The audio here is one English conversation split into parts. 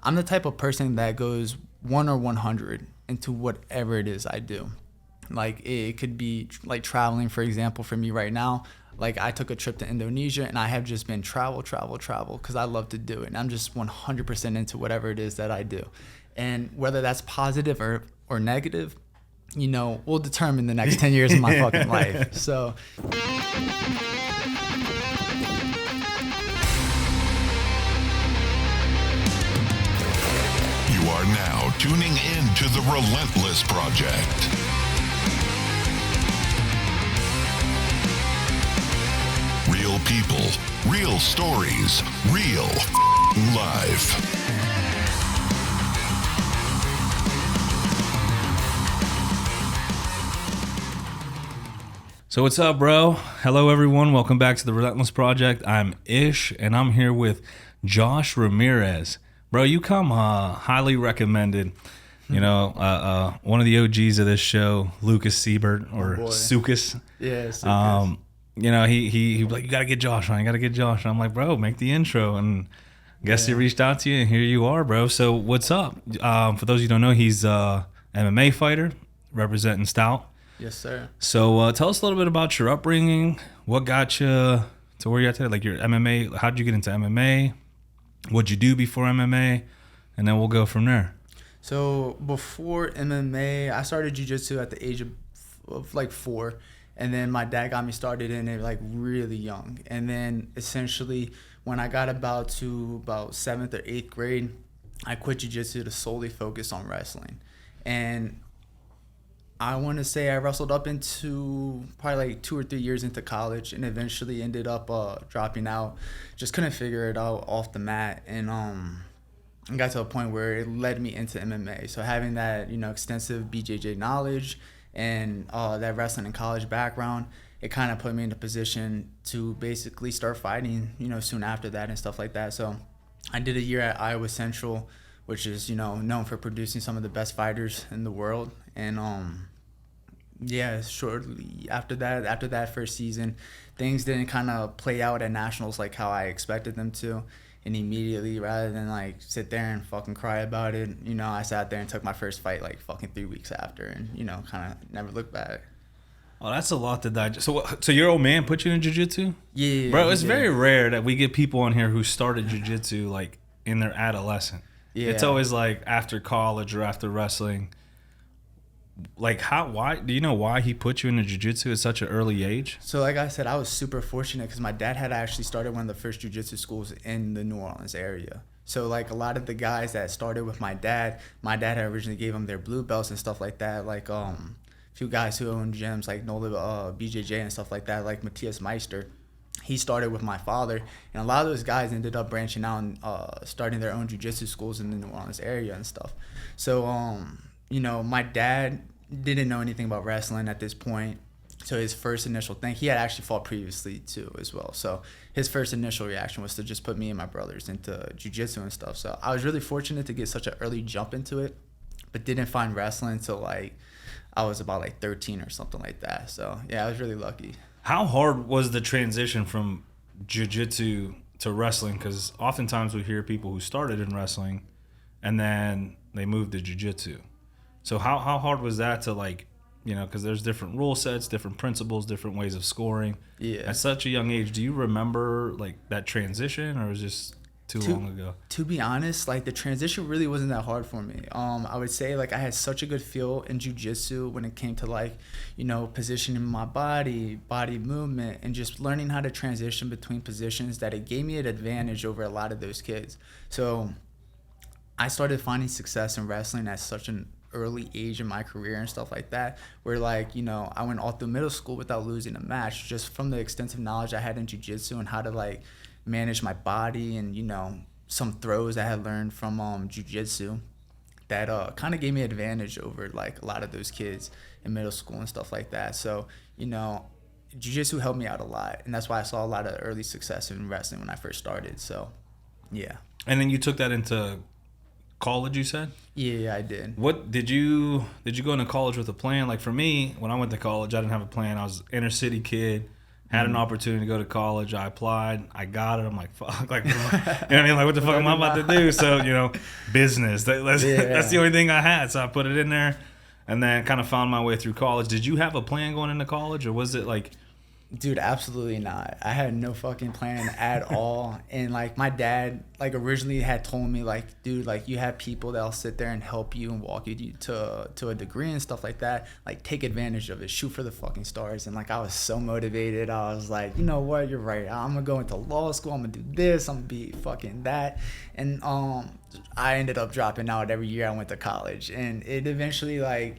I'm the type of person that goes 1 or 100 into whatever it is I do. Like it could be like traveling, for example, for me right now. Like I took a trip to Indonesia and I have just been travel because I love to do it. And I'm just 100% into whatever it is that I do. And whether that's positive or negative, you know, will determine the next 10 years of my fucking life. So you are now tuning in to the Relentless Project. Real people, real stories, real life. So what's up, bro? Hello, everyone. Welcome back to the Relentless Project. I'm Ish, and I'm here with Josh Ramirez. Bro, you come highly recommended. You know, one of the OGs of this show, Lucas Siebert, or Sukas. Yeah, Sukas. You know, he was like, you got to get Josh on. You got to get Josh. And I'm like, bro, make the intro. And I guess he reached out to you, and here you are, bro. So what's up? For those of you who don't know, he's a MMA fighter representing Stout. Yes, sir. So tell us a little bit about your upbringing. What got you to where you're at today? Like your MMA, how did you get into MMA? What'd you do before MMA? And then we'll go from there. So before MMA, I started jiu-jitsu at the age of like 4. And then my dad got me started in it like really young. And then essentially when I got about 7th or 8th grade, I quit jiu-jitsu to solely focus on wrestling. And I want to say I wrestled up into probably like 2 or 3 years into college, and eventually ended up dropping out. Just couldn't figure it out off the mat, and got to a point where it led me into MMA. So having that, you know, extensive BJJ knowledge and that wrestling and college background, it kind of put me in a position to basically start fighting, you know, soon after that and stuff like that. So I did a year at Iowa Central, which is, you know, known for producing some of the best fighters in the world. And shortly after that first season, things didn't kind of play out at nationals like how I expected them to. And immediately, rather than like sit there and fucking cry about it, you know, I sat there and took my first fight like fucking 3 weeks after, and, you know, kind of never looked back. Oh, that's a lot to digest. So your old man put you in jiu-jitsu? Yeah. Bro, it's very rare that we get people on here who started jiu-jitsu like in their adolescent. Yeah. It's always like after college or after wrestling. Like why do you know why he put you into jiu-jitsu at such an early age? So like I said, I was super fortunate because my dad had actually started one of the first jiu-jitsu schools in the New Orleans area. So like a lot of the guys that started with my dad had originally gave them their blue belts and stuff like that. Like a few guys who own gyms like Nola BJJ and stuff like that, like Matthias Meister. He started with my father, and a lot of those guys ended up branching out and starting their own jiu-jitsu schools in the New Orleans area and stuff. So you know, my dad didn't know anything about wrestling at this point. So his first initial thing, he had actually fought previously too as well. So his first initial reaction was to just put me and my brothers into jiu-jitsu and stuff. So I was really fortunate to get such an early jump into it, but didn't find wrestling until like I was about like 13 or something like that. So yeah, I was really lucky. How hard was the transition from jiu-jitsu to wrestling? Because oftentimes we hear people who started in wrestling and then they moved to jiu-jitsu. So how hard was that to, like, you know, because there's different rule sets, different principles, different ways of scoring. Yeah. At such a young age, do you remember, like, that transition, or was it just too long ago? To be honest, like, the transition really wasn't that hard for me. I would say, like, I had such a good feel in jiu-jitsu when it came to, like, you know, positioning my body movement, and just learning how to transition between positions, that it gave me an advantage over a lot of those kids. So I started finding success in wrestling at such an early age in my career and stuff like that, where, like, you know, I went all through middle school without losing a match, just from the extensive knowledge I had in jiu-jitsu and how to, like, manage my body, and, you know, some throws I had learned from jiu-jitsu that kind of gave me an advantage over, like, a lot of those kids in middle school and stuff like that. So, you know, jiu-jitsu helped me out a lot, and that's why I saw a lot of early success in wrestling when I first started. So yeah. And then you took that into college, you said? Yeah, I did. What did you go into college with a plan? Like, for me, when I went to college, I didn't have a plan. I was an inner city kid, Had an opportunity to go to college. I applied. I got it. I'm like, fuck. Like, you know what I mean? Like, what the fuck am I about to do? So, business. That's the only thing I had. So I put it in there and then kind of found my way through college. Did you have a plan going into college, or was it like... Dude, absolutely not. I had no fucking plan at all. And like my dad, like originally had told me like, dude, like you have people that'll sit there and help you and walk you to a degree and stuff like that. Like take advantage of it. Shoot for the fucking stars. And like I was so motivated. I was like, you know what? You're right. I'm gonna go into law school. I'm gonna do this. I'm gonna be fucking that. And I ended up dropping out every year I went to college. And it eventually like,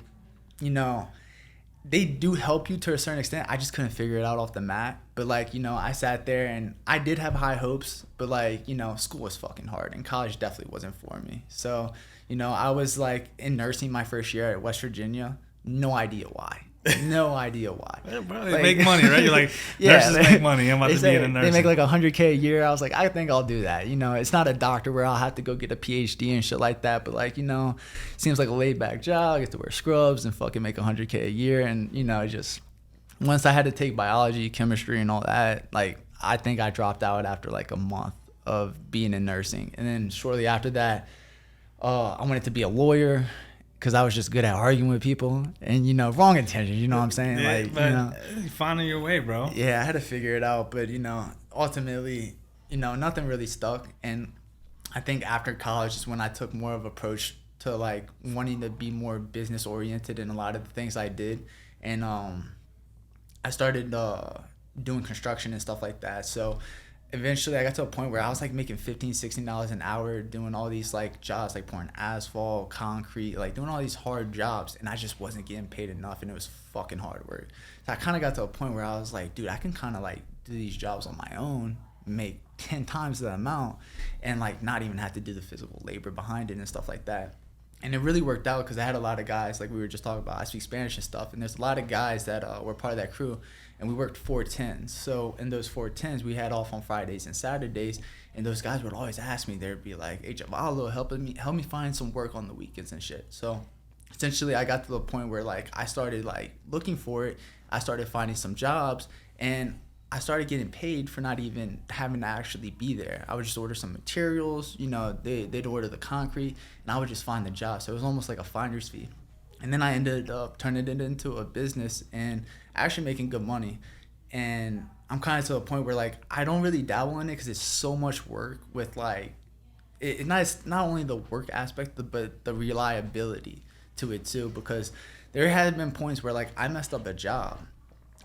they do help you to a certain extent. I just couldn't figure it out off the mat. But like, I sat there and I did have high hopes, but like, school was fucking hard and college definitely wasn't for me. So, I was like in nursing my first year at West Virginia. No idea why. No idea why. Yeah, bro, they make money, right? You're like, nurses make money. I'm about to be in a nursing. They make like $100K a year. I was like, I think I'll do that. It's not a doctor where I'll have to go get a PhD and shit like that. But like, seems like a laid back job. I get to wear scrubs and fucking make $100K a year. And, just once I had to take biology, chemistry and all that, like I think I dropped out after like a month of being in nursing. And then shortly after that, I wanted to be a lawyer. Because I was just good at arguing with people and, wrong intentions, you know what I'm saying? Yeah, like, but finding your way, bro. Yeah, I had to figure it out. But, ultimately, nothing really stuck. And I think after college is when I took more of an approach to, like, wanting to be more business oriented in a lot of the things I did. And I started doing construction and stuff like that. So eventually I got to a point where I was like making $15, $16 an hour doing all these like jobs, like pouring asphalt, concrete, like doing all these hard jobs, and I just wasn't getting paid enough, and it was fucking hard work. So I kind of got to a point where I was like, dude, I can kind of like do these jobs on my own, make 10 times the amount, and like not even have to do the physical labor behind it and stuff like that. And it really worked out because I had a lot of guys, like we were just talking about, I speak Spanish and stuff, and there's a lot of guys that were part of that crew, and we worked 410s. So in those 410s, we had off on Fridays and Saturdays, and those guys would always ask me, they'd be like, hey, Javallo, help me find some work on the weekends and shit. So essentially I got to the point where like I started like looking for it. I started finding some jobs, and I started getting paid for not even having to actually be there. I would just order some materials, they'd order the concrete, and I would just find the job. So it was almost like a finder's fee. And then I ended up turning it into a business and actually making good money. And I'm kind of to a point where like I don't really dabble in it because it's so much work with like, it's not only the work aspect, but the reliability to it too. Because there had been points where like I messed up a job,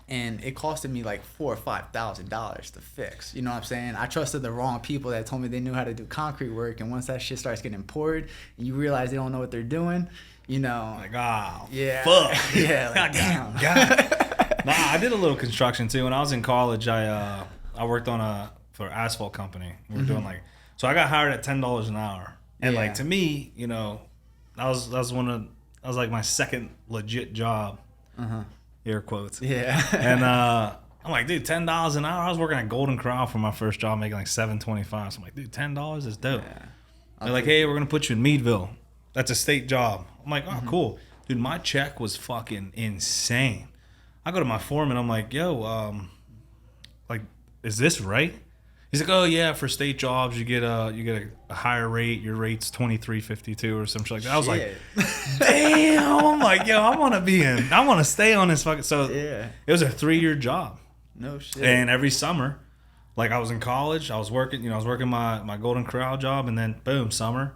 and it costed me like $4,000 or $5,000 to fix. You know what I'm saying? I trusted the wrong people that told me they knew how to do concrete work. And once that shit starts getting poured and you realize they don't know what they're doing, like, oh, yeah, fuck. Yeah, like, damn. God. Nah, I did a little construction too. When I was in college, I worked for an asphalt company. We were doing like, so I got hired at $10 an hour. And like, to me, that was like my second legit job. Air quotes. Yeah. And I'm like, dude, $10 an hour. I was working at Golden Corral for my first job, making like $7.25. So I'm like, dude, $10 is dope. Yeah. They're like, hey, we're gonna put you in Meadville. That's a state job. I'm like, oh, cool, dude. My check was fucking insane. I go to my foreman. I'm like, yo, like, is this right? He's like, oh yeah, for state jobs you get a higher rate. Your rate's $23.52 or something like that. I was like, damn. I'm like, yo, I want to stay on this fucking. So yeah, it was a 3-year job. No shit. And every summer, like I was in college, I was working. I was working my Golden Corral job, and then boom, summer,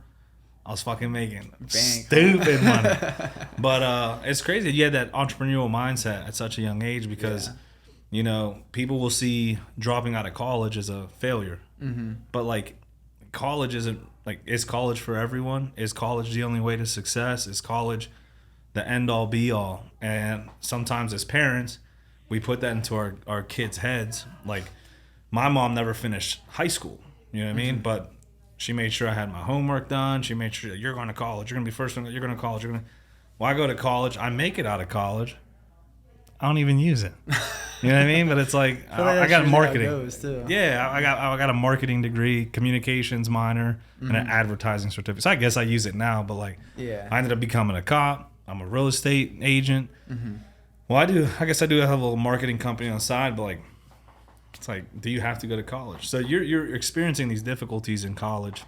I was fucking making stupid money. But it's crazy. You had that entrepreneurial mindset at such a young age because. Yeah. People will see dropping out of college as a failure. But, like, college isn't, like, is college for everyone? Is college the only way to success? Is college the end-all, be-all? And sometimes as parents, we put that into our kids' heads. Like, my mom never finished high school, you know what I mean? But she made sure I had my homework done. She made sure that you're going to college. You're going to be first. You're going to college. Well, I go to college. I make it out of college. I don't even use it. You know what I mean? But it's like I got marketing. Yeah, I got a marketing degree, communications minor, and an advertising certificate. So I guess I use it now. But like, I ended up becoming a cop. I'm a real estate agent. Well, I guess I do have a little marketing company on the side. But like, it's like, do you have to go to college? So you're experiencing these difficulties in college,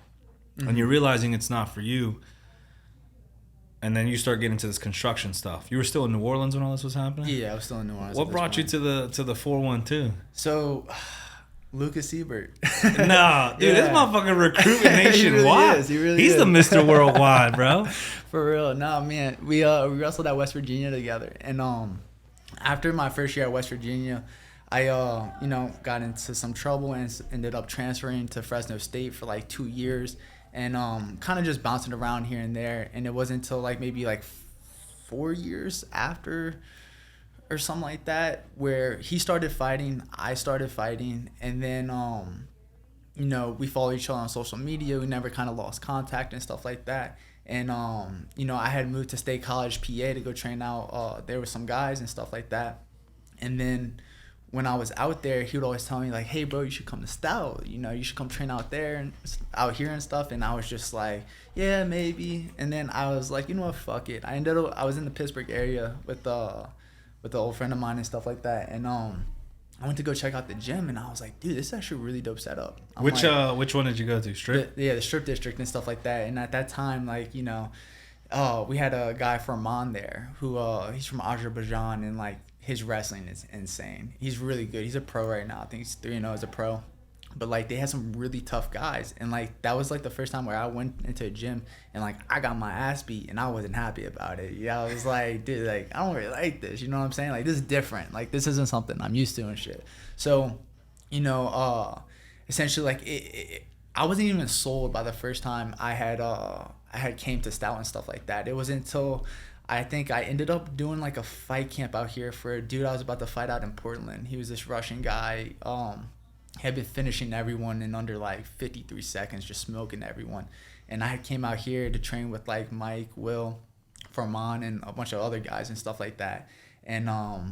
Mm-hmm. and you're realizing it's not for you. And then you start getting into this construction stuff. You were still in New Orleans when all this was happening? Yeah, I was still in New Orleans. What brought you to the 412? So, Lucas Siebert. Nah, dude, this motherfucker recruiting nationwide. He really He's is. the Mr. Worldwide, bro. For real. Nah, man. We wrestled at West Virginia together. And after my first year at West Virginia, I got into some trouble and ended up transferring to Fresno State for like 2 years. And kind of just bouncing around here and there. And it wasn't until like maybe like 4 years after or something like that where he started fighting, I started fighting, and then we followed each other on social media. We never kind of lost contact and stuff like that. And I had moved to State College, PA, to go train out there with some guys and stuff like that. And then when I was out there, he would always tell me like, hey bro, you should come to Stout, you should come train out there and out here and stuff. And I was just like, yeah, maybe. And then I was like, you know what, fuck it. I was in the Pittsburgh area with the old friend of mine and stuff like that. And I went to go check out the gym, and I was like, dude, this is actually a really dope setup. Which one did you go to? Strip? The Strip District and stuff like that. And at that time, like, we had a guy from Amman there who he's from Azerbaijan, and like his wrestling is insane. He's really good. He's a pro right now. I think he's 3-0 as a pro. But like they had some really tough guys, and like that was like the first time where I went into a gym and like I got my ass beat and I wasn't happy about it. I was like, dude, like I don't really like this. You know what I'm saying? Like this is different. Like this isn't something I'm used to and shit. So, essentially like I wasn't even sold by the first time I had came to Stout and stuff like that. It wasn't until I think I ended up doing like a fight camp out here for a dude I was about to fight out in Portland. He was this Russian guy. Had been finishing everyone in under like 53 seconds, just smoking everyone. And I came out here to train with like Mike, Will, Farman, and a bunch of other guys and stuff like that. And I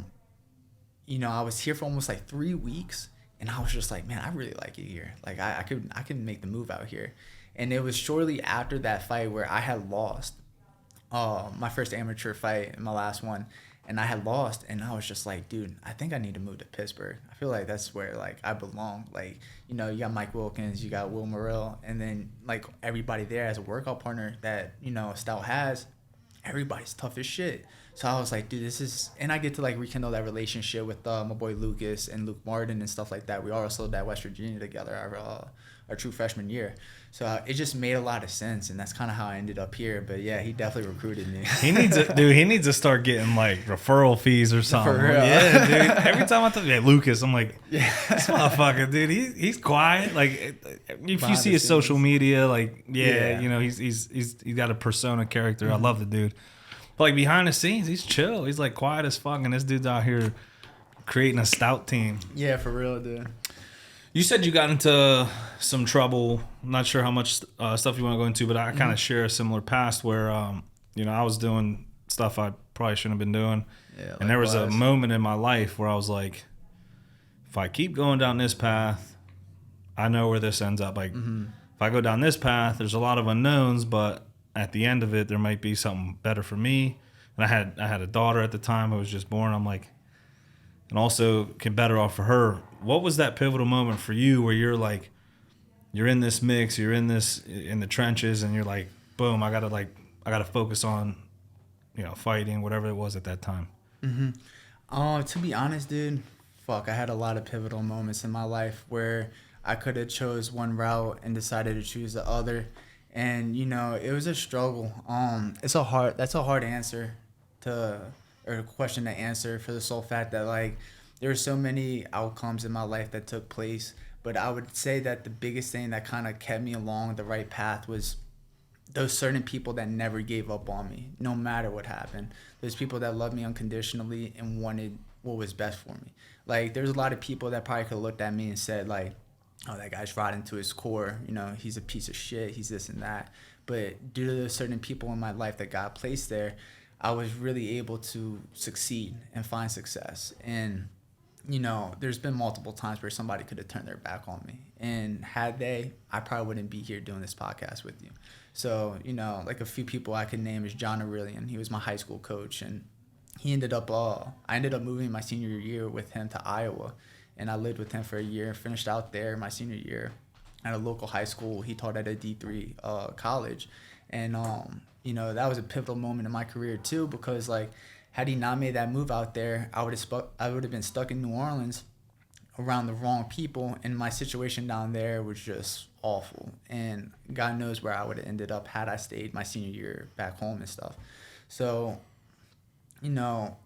was here for almost like 3 weeks, and I was just like, man, I really like it here. Like I could make the move out here. And it was shortly after that fight where I had lost my first amateur fight and my last one. And I had lost, and I was just like, dude, I think I need to move to Pittsburgh. I feel like that's where, like, I belong. Like, you got Mike Wilkins, you got Will Morrell, and then, like, everybody there as a workout partner that, Stout has, everybody's tough as shit. So I was like, dude, this is... And I get to, like, rekindle that relationship with my boy Lucas and Luke Martin and stuff like that. We all wrestled at West Virginia together our true freshman year. So it just made a lot of sense, and that's kind of how I ended up here. But yeah, he definitely recruited me. He needs to start getting like referral fees or something. For real. Yeah, dude. Every time I think, Lucas, I'm like, yeah, this motherfucker, dude, he's quiet. Like, if you see his social media, like, he's got a persona character. Mm-hmm. I love the dude. But like behind the scenes, he's chill. He's like quiet as fuck, and this dude's out here creating a Stout team. Yeah, for real, dude. You said you got into some trouble. I'm not sure how much stuff you want to go into, but I kind of share a similar past where, I was doing stuff I probably shouldn't have been doing. Yeah, and there was a moment in my life where I was like, if I keep going down this path, I know where this ends up. Like, if I go down this path, there's a lot of unknowns, but at the end of it, there might be something better for me. And I had a daughter at the time who was just born. I'm like, and also can better off for her. What was that pivotal moment for you where you're like, you're in this mix, you're in the trenches, and you're like, boom, I gotta focus on, fighting, whatever it was at that time. Mm-hmm. To be honest, dude, I had a lot of pivotal moments in my life where I could have chose one route and decided to choose the other, and it was a struggle. That's a hard answer or question to answer for the sole fact that like there were so many outcomes in my life that took place. But I would say that the biggest thing that kind of kept me along the right path was those certain people that never gave up on me, no matter what happened. Those people that loved me unconditionally and wanted what was best for me. Like there's a lot of people that probably could have looked at me and said like, oh, that guy's rotten to his core. He's a piece of shit. He's this and that. But due to those certain people in my life that got placed there, I was really able to succeed and find success. And, there's been multiple times where somebody could have turned their back on me. And had they, I probably wouldn't be here doing this podcast with you. So, like a few people I could name is John Aurelian. He was my high school coach. And he I ended up moving my senior year with him to Iowa. and I lived with him for a year. Finished out there my senior year at a local high school. He taught at a D3 college, and you know, that was a pivotal moment in my career too, because like, had he not made that move out there, I would have been stuck in New Orleans around the wrong people, and my situation down there was just awful. And God knows where I would have ended up had I stayed my senior year back home and stuff. So, you know,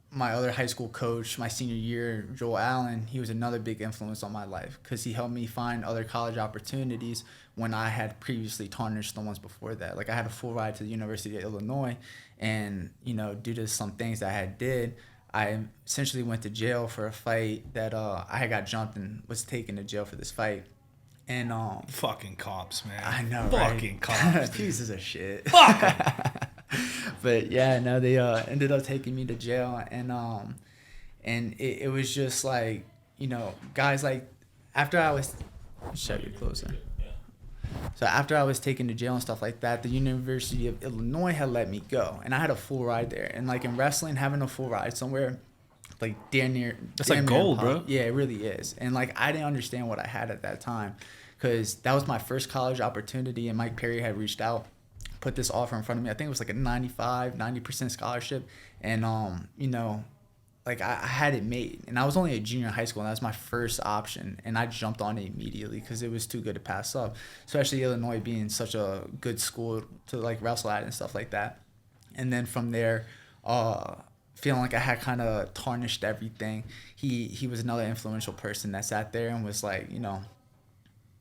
my other high school coach, my senior year, Joel Allen, he was another big influence on my life, because he helped me find other college opportunities when I had previously tarnished the ones before that. Like, I had a full ride to the University of Illinois, and, you know, due to some things that I had did, I essentially went to jail for a fight that I had got jumped and was taken to jail for this fight. And fucking cops, man. I know, fucking right? Cops. Pieces of shit. Fuck 'em. But yeah, no, they ended up taking me to jail, and it was just like, you know, guys, like, after I was shut your closer. So after I was taken to jail and stuff like that, the University of Illinois had let me go, and I had a full ride there. And like, in wrestling, having a full ride somewhere, like, damn near, that's like gold, bro. Yeah, it really is. And like, I didn't understand what I had at that time, because that was my first college opportunity, and Mike Perry had reached out, put this offer in front of me. I think it was like a 90% scholarship, and you know, like, I had it made, and I was only a junior in high school, and that was my first option, and I jumped on it immediately because it was too good to pass up, especially Illinois being such a good school to like wrestle at and stuff like that. And then from there, feeling like I had kind of tarnished everything, he was another influential person that sat there and was like, you know,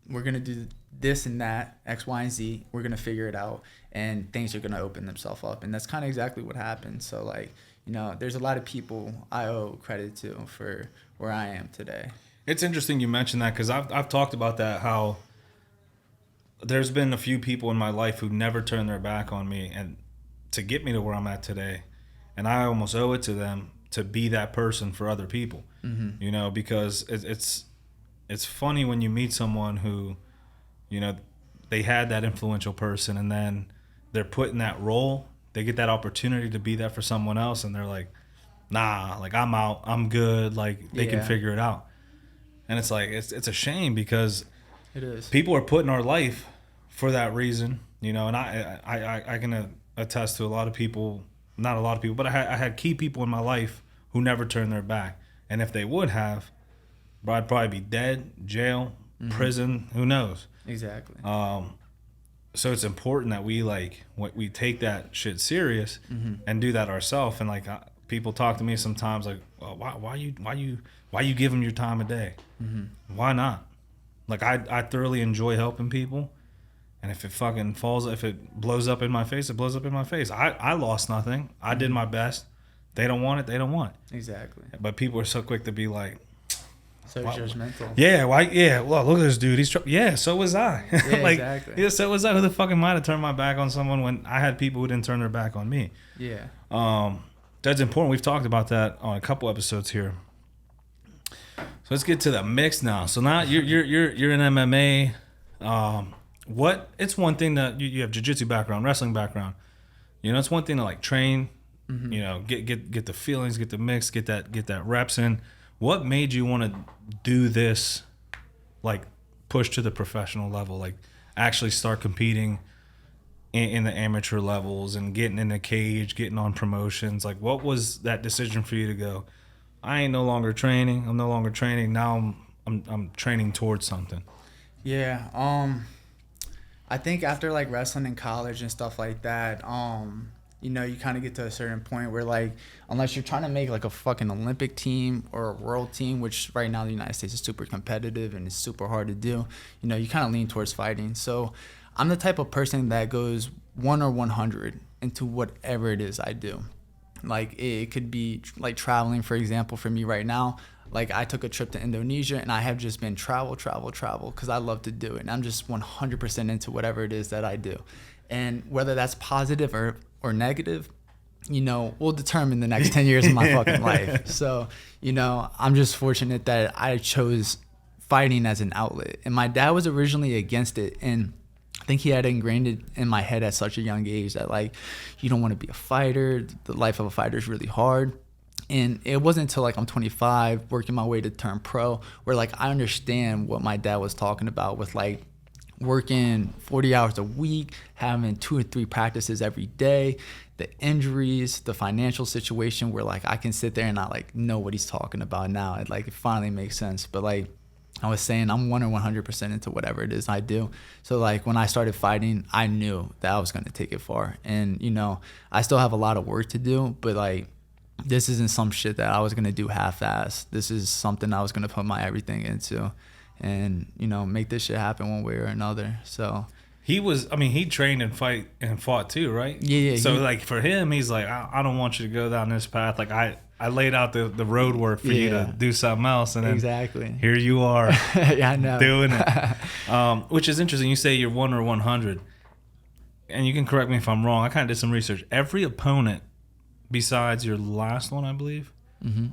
we're going to do this and that, X, Y, and Z. We're going to figure it out, and things are going to open themselves up. And that's kind of exactly what happened. So, like, you know, there's a lot of people I owe credit to for where I am today. It's interesting you mentioned that, because I've talked about that, how there's been a few people in my life who never turned their back on me and to get me to where I'm at today. And I almost owe it to them to be that person for other people, you know, because it's funny when you meet someone who, you know, they had that influential person, and then they're put in that role. They get that opportunity to be that for someone else, and they're like, nah, like, I'm out, I'm good, like, they can figure it out. And it's like, it's a shame, because it is. People are put in our life for that reason, you know. And I can attest to a lot of people, not a lot of people, but I had key people in my life who never turned their back. And if they would have, I'd probably be dead, jail, prison, who knows. Exactly. So it's important that we take that shit serious and do that ourselves. And like, people talk to me sometimes like, well, why you give them your time of day? Why not? Like, I thoroughly enjoy helping people, and if it blows up in my face, it blows up in my face. I lost nothing. I did my best. They don't want it. They don't want it. Exactly. But people are so quick to be like, so judgmental. Yeah, why? Yeah, well, look at this dude. Yeah, so was I. Yeah, like, exactly. Yeah, so was I. Who the fuck am I to turn my back on someone when I had people who didn't turn their back on me? Yeah. That's important. We've talked about that on a couple episodes here. So let's get to the mix now. So now you're in MMA. It's one thing that you have jiu-jitsu background, wrestling background. You know, it's one thing to like train. You know, get the feelings, get the mix, get that reps in. What made you want to do this, like, push to the professional level, like actually start competing in the amateur levels and getting in the cage, getting on promotions? Like, what was that decision for you to go, I ain't no longer training. I'm no longer training. Now I'm training towards something. Yeah. I think after like wrestling in college and stuff like that, you know, you kind of get to a certain point where, like, unless you're trying to make like a fucking Olympic team or a world team, which right now the United States is super competitive and it's super hard to do, you know, you kind of lean towards fighting. So I'm the type of person that goes 1 or 100 into whatever it is I do. Like, it could be like traveling, for example, for me right now. Like, I took a trip to Indonesia, and I have just been travel, because I love to do it. And I'm just 100% into whatever it is that I do. And whether that's positive or negative, you know, will determine the next 10 years of my fucking life. So, you know, I'm just fortunate that I chose fighting as an outlet. And my dad was originally against it, and I think he had ingrained it in my head at such a young age that, like, you don't want to be a fighter. The life of a fighter is really hard. And it wasn't until like I'm 25, working my way to turn pro, where like I understand what my dad was talking about with like working 40 hours a week, having 2 or 3 practices every day, the injuries, the financial situation, where like I can sit there and not like know what he's talking about now. It like it finally makes sense. But like I was saying, I'm 100% into whatever it is I do. So like when I started fighting, I knew that I was going to take it far. And you know, I still have a lot of work to do, but like this isn't some shit that I was going to do half-assed. This is something I was going to put my everything into and, you know, make this shit happen one way or another. So he trained and fought too, right? Yeah. So like for him, he's like, I don't want you to go down this path. Like I laid out the road work for you to do something else. And then exactly. Here you are. Yeah, I know. Doing it. Which is interesting. You say you're 1 or 100 and you can correct me if I'm wrong. I kind of did some research. Every opponent besides your last one, I believe,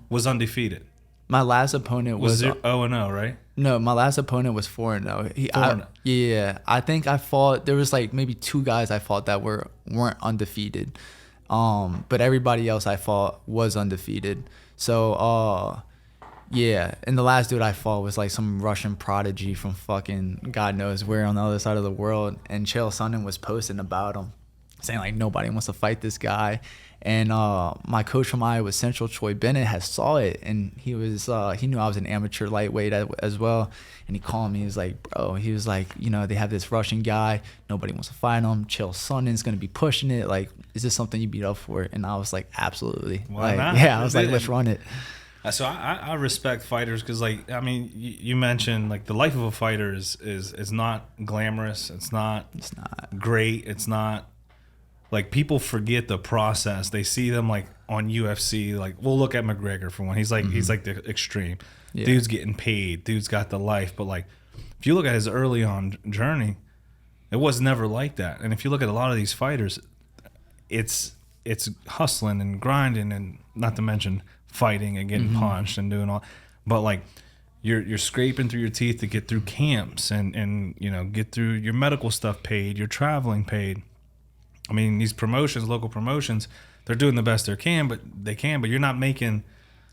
was undefeated. My last opponent was 0-0, right? No, my last opponent was 4-0. Yeah, I think I fought. There was like maybe 2 guys I fought that weren't undefeated, but everybody else I fought was undefeated. So yeah, and the last dude I fought was like some Russian prodigy from fucking God knows where on the other side of the world, and Chael Sonnen was posting about him, saying like nobody wants to fight this guy. And my coach from Iowa Central, Troy Bennett, has saw it, and he knew I was an amateur lightweight as well. And he called me. He was like, bro, you know, they have this Russian guy. Nobody wants to fight him. Chael Sonnen's going to be pushing it. Like, is this something you beat up for? And I was like, absolutely. Why like, not? Yeah, I was like, let's run it. So I respect fighters because, like, I mean, you mentioned, like, the life of a fighter is not glamorous. It's not great. It's not. Like, people forget the process. They see them like on UFC. Like, we'll look at McGregor for one. He's like the extreme. Yeah. Dude's getting paid. Dude's got the life. But like, if you look at his early on journey, it was never like that. And if you look at a lot of these fighters, it's hustling and grinding, and not to mention fighting and getting punched and doing all. But like, you're scraping through your teeth to get through camps and you know, get through your medical stuff paid, your traveling paid. I mean, these promotions, local promotions, they're doing the best they can, but you're not making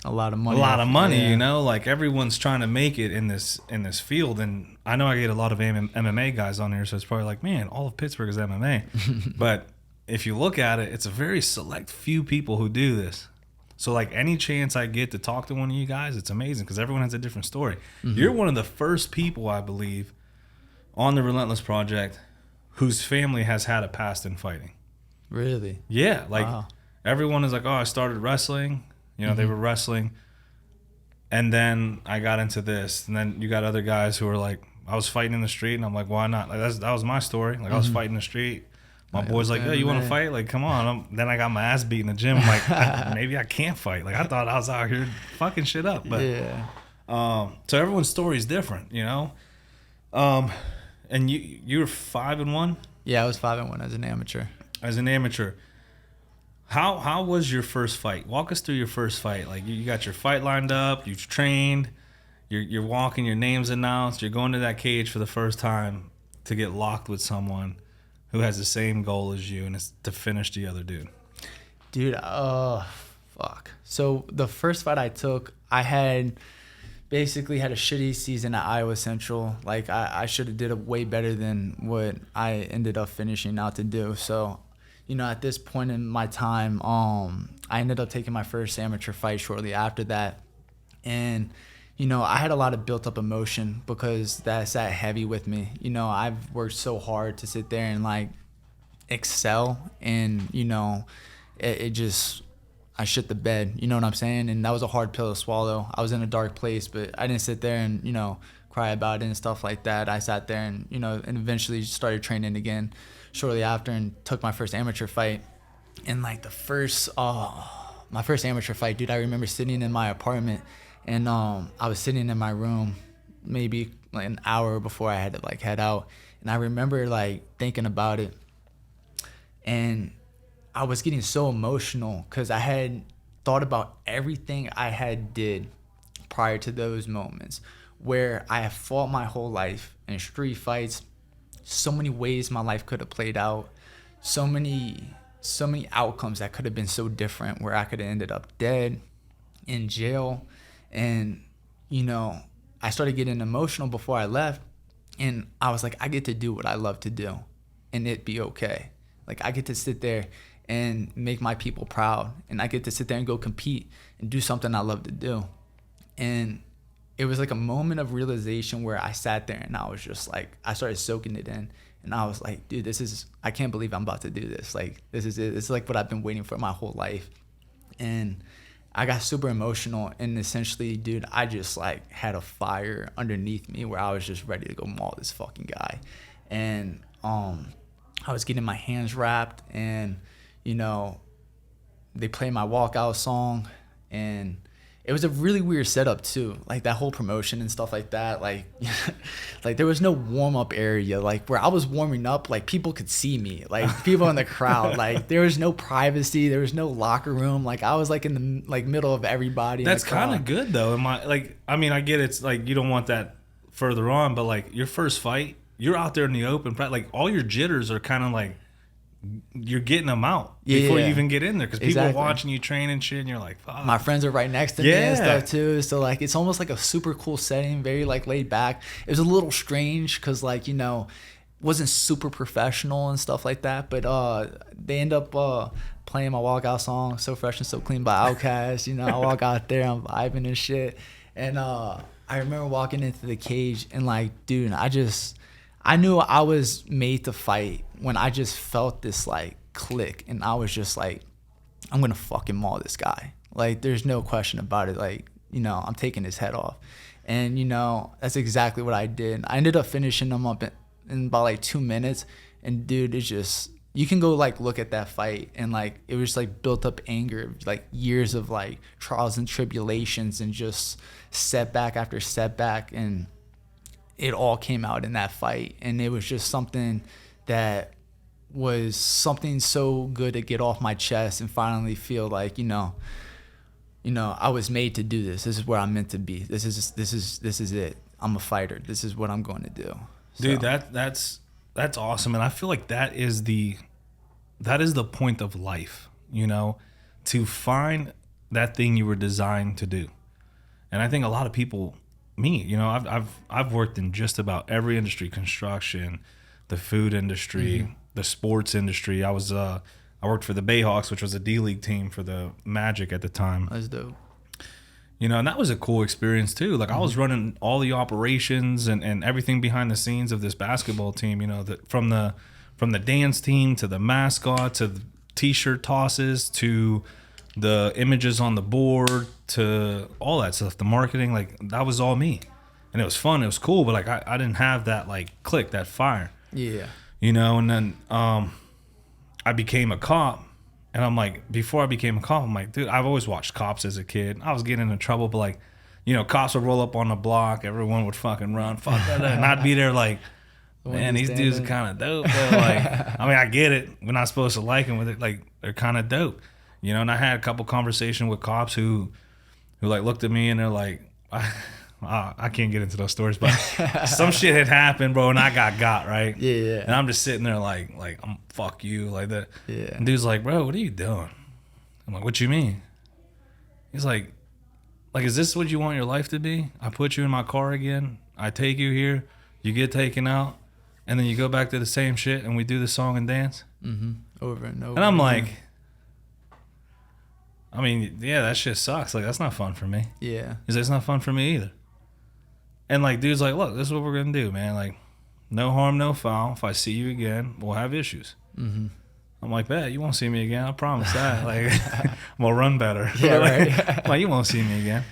a lot of money. Yeah. You know, like everyone's trying to make it in this field. And I know I get a lot of MMA guys on here, so it's probably like, man, all of Pittsburgh is MMA. But if you look at it, it's a very select few people who do this. So like any chance I get to talk to one of you guys, it's amazing because everyone has a different story. You're one of the first people, I believe, on the Relentless Project whose family has had a past in fighting. Really? Yeah. Like, everyone is like, oh, I started wrestling. You know, they were wrestling. And then I got into this. And then you got other guys who are like, I was fighting in the street. And I'm like, why not? Like, that was my story. Like, I was fighting in the street. My boy's like, you want to fight? Like, come on. Then I got my ass beat in the gym. I'm like, maybe I can't fight. Like, I thought I was out here fucking shit up. But yeah. So everyone's story is different, you know? And you were 5-1? Yeah, I was 5-1 as an amateur. How was your first fight? Walk us through your first fight. Like, you got your fight lined up, you've trained, you're walking, your name's announced, you're going to that cage for the first time to get locked with someone who has the same goal as you, and it's to finish the other dude. Dude, fuck. So the first fight I took, I basically had a shitty season at Iowa Central. Like, I should have did it way better than what I ended up finishing out to do. So, you know, at this point in my time, I ended up taking my first amateur fight shortly after that. And, you know, I had a lot of built up emotion because that sat heavy with me. You know, I've worked so hard to sit there and like excel, and, you know, it just, I shit the bed, you know what I'm saying? And that was a hard pill to swallow. I was in a dark place, but I didn't sit there and, you know, cry about it and stuff like that. I sat there and, you know, and eventually started training again shortly after and took my first amateur fight. And like my first amateur fight, dude, I remember sitting in my apartment, and I was sitting in my room maybe like an hour before I had to like head out. And I remember like thinking about it, and I was getting so emotional because I had thought about everything I had did prior to those moments, where I have fought my whole life in street fights, so many ways my life could have played out, so many outcomes that could have been so different, where I could have ended up dead, in jail. And, you know, I started getting emotional before I left. And I was like, I get to do what I love to do and it be okay. Like, I get to sit there and make my people proud. And I get to sit there and go compete and do something I love to do. And it was like a moment of realization where I sat there and I was just like, I started soaking it in. And I was like, dude, I can't believe I'm about to do this. Like, this is it. It's like what I've been waiting for my whole life. And I got super emotional. And essentially, dude, I just like had a fire underneath me where I was just ready to go maul this fucking guy. And I was getting my hands wrapped, and, you know, they played my walkout song. And it was a really weird setup too, like that whole promotion and stuff like that. Like, like there was no warm up area, like where I was warming up, like people could see me, like people in the crowd. Like there was no privacy, there was no locker room. Like I was like in the like middle of everybody. That's kind of good though. I mean, I get it's like you don't want that further on, but like your first fight, you're out there in the open, like all your jitters are kind of like, you're getting them out before you even get in there, because people are watching you train and shit, and you're like, fuck. My friends are right next to me and stuff too, so like it's almost like a super cool setting, very like laid back. It was a little strange because, like, you know, wasn't super professional and stuff like that, but they end up playing my walkout song, So Fresh and So Clean by Outkast. You know, I walk out there, I'm vibing and shit, and I remember walking into the cage and like, dude, I knew I was made to fight when I just felt this like click, and I was just like, I'm gonna fucking maul this guy. Like, there's no question about it. Like, you know, I'm taking his head off. And, you know, that's exactly what I did. I ended up finishing him up in about like 2 minutes. And dude, it's just, you can go like look at that fight, and like it was like built up anger, like years of like trials and tribulations and just setback after setback, and it all came out in that fight. And it was just something that was something so good to get off my chest and finally feel like, you know, I was made to do this. This is where I'm meant to be. This is it. I'm a fighter. This is what I'm going to do. Dude, that's awesome. And I feel like that is the point of life, you know, to find that thing you were designed to do. And I think a lot of people, me, you know, I've worked in just about every industry: construction, the food industry, the sports industry. I worked for the Bayhawks, which was a D-League team for the Magic at the time. That's dope. You know, and that was a cool experience too. Like I was running all the operations and everything behind the scenes of this basketball team, you know, from the dance team to the mascot to the t-shirt tosses to the images on the board to all that stuff, the marketing, like that was all me. And it was fun, it was cool, but like I didn't have that like click, that fire. Yeah. You know, and then I became a cop, and I'm like, before I became a cop, I'm like, dude, I've always watched Cops as a kid. I was getting into trouble, but like, you know, cops would roll up on the block, everyone would fucking run, fuck that, and I'd be there like, man, these dudes are kind of dope. Though. Like, I mean, I get it. We're not supposed to like them with it. Like, they're kind of dope, you know. And I had a couple conversations with cops who like looked at me and they're like, I can't get into those stories, but some shit had happened, bro, and I got right. Yeah. And I'm just sitting there like I'm fuck you like that. Yeah. And dude's like, bro, what are you doing? I'm like, what you mean? He's like, is this what you want your life to be? I put you in my car again. I take you here. You get taken out. And then you go back to the same shit, and we do the song and dance. Over and over. And I'm like, I mean, yeah, that shit sucks. Like, that's not fun for me. Yeah. He's like, it's not fun for me either. And like, dude's like, look, this is what we're gonna do, man. Like, no harm, no foul. If I see you again, we'll have issues. I'm like, bet you won't see me again. I promise that. Like, I'm gonna run better. Yeah, right. Like, you won't see me again.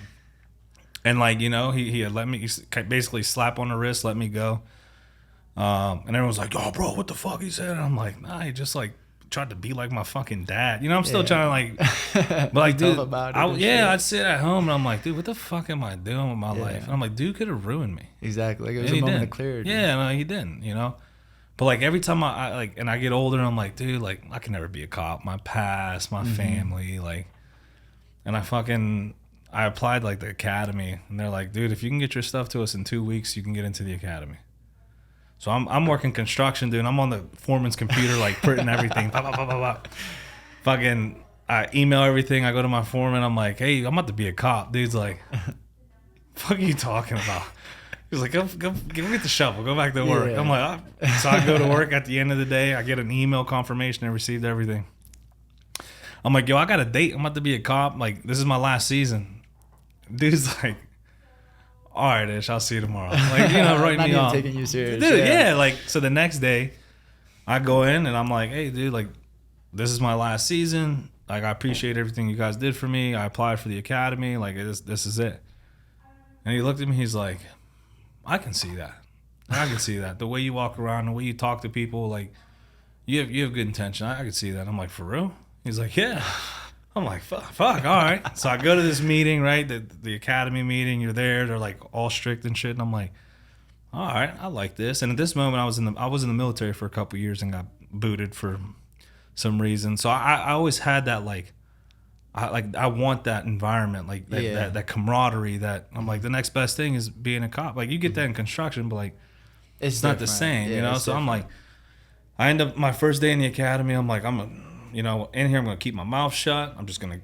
And like, you know, he had let me basically slap on the wrist, let me go. And everyone's like, oh, bro, what the fuck he said? And I'm like, nah, he just like tried to be like my fucking dad. You know, I'm still trying to like, but like, dude, I'd sit at home and I'm like, dude, what the fuck am I doing with my life? And I'm like, dude could have ruined me. Exactly. Like, it was a moment of clarity. Yeah, no, he didn't, you know? But like every time I like, and I get older, I'm like, dude, like I can never be a cop. My past, my family, like, and I applied like the academy, and they're like, dude, if you can get your stuff to us in 2 weeks, you can get into the academy. So I'm working construction, dude. I'm on the foreman's computer, like printing everything. Fucking, I email everything. I go to my foreman. I'm like, hey, I'm about to be a cop. Dude's like, fuck are you talking about? He's like, go get the shovel. Go back to work. Yeah. I'm like, oh. So I go to work at the end of the day. I get an email confirmation. I received everything. I'm like, yo, I got a date. I'm about to be a cop. Like, this is my last season. Dude's like, all right, Ish, I'll see you tomorrow. Like, you know, write Not me even off. taking you serious. Dude, yeah. Like, so the next day, I go in and I'm like, hey, dude, like, this is my last season. Like, I appreciate everything you guys did for me. I applied for the academy. Like, this is it. And he looked at me. He's like, I can see that. I can see that. The way you walk around, the way you talk to people, like, you have good intention. I can see that. I'm like, for real? He's like, yeah. I'm like, fuck, all right. So I go to this meeting, right? The academy meeting. You're there. They're like all strict and shit. And I'm like, all right, I like this. And at this moment, I was in the military for a couple years and got booted for some reason. So I always had that I want that environment, like that camaraderie. That I'm like, the next best thing is being a cop. Like, you get that in construction, but like it's not the same, you know. So I'm like, I end up my first day in the academy. I'm like, in here, I'm gonna keep my mouth shut. I'm just gonna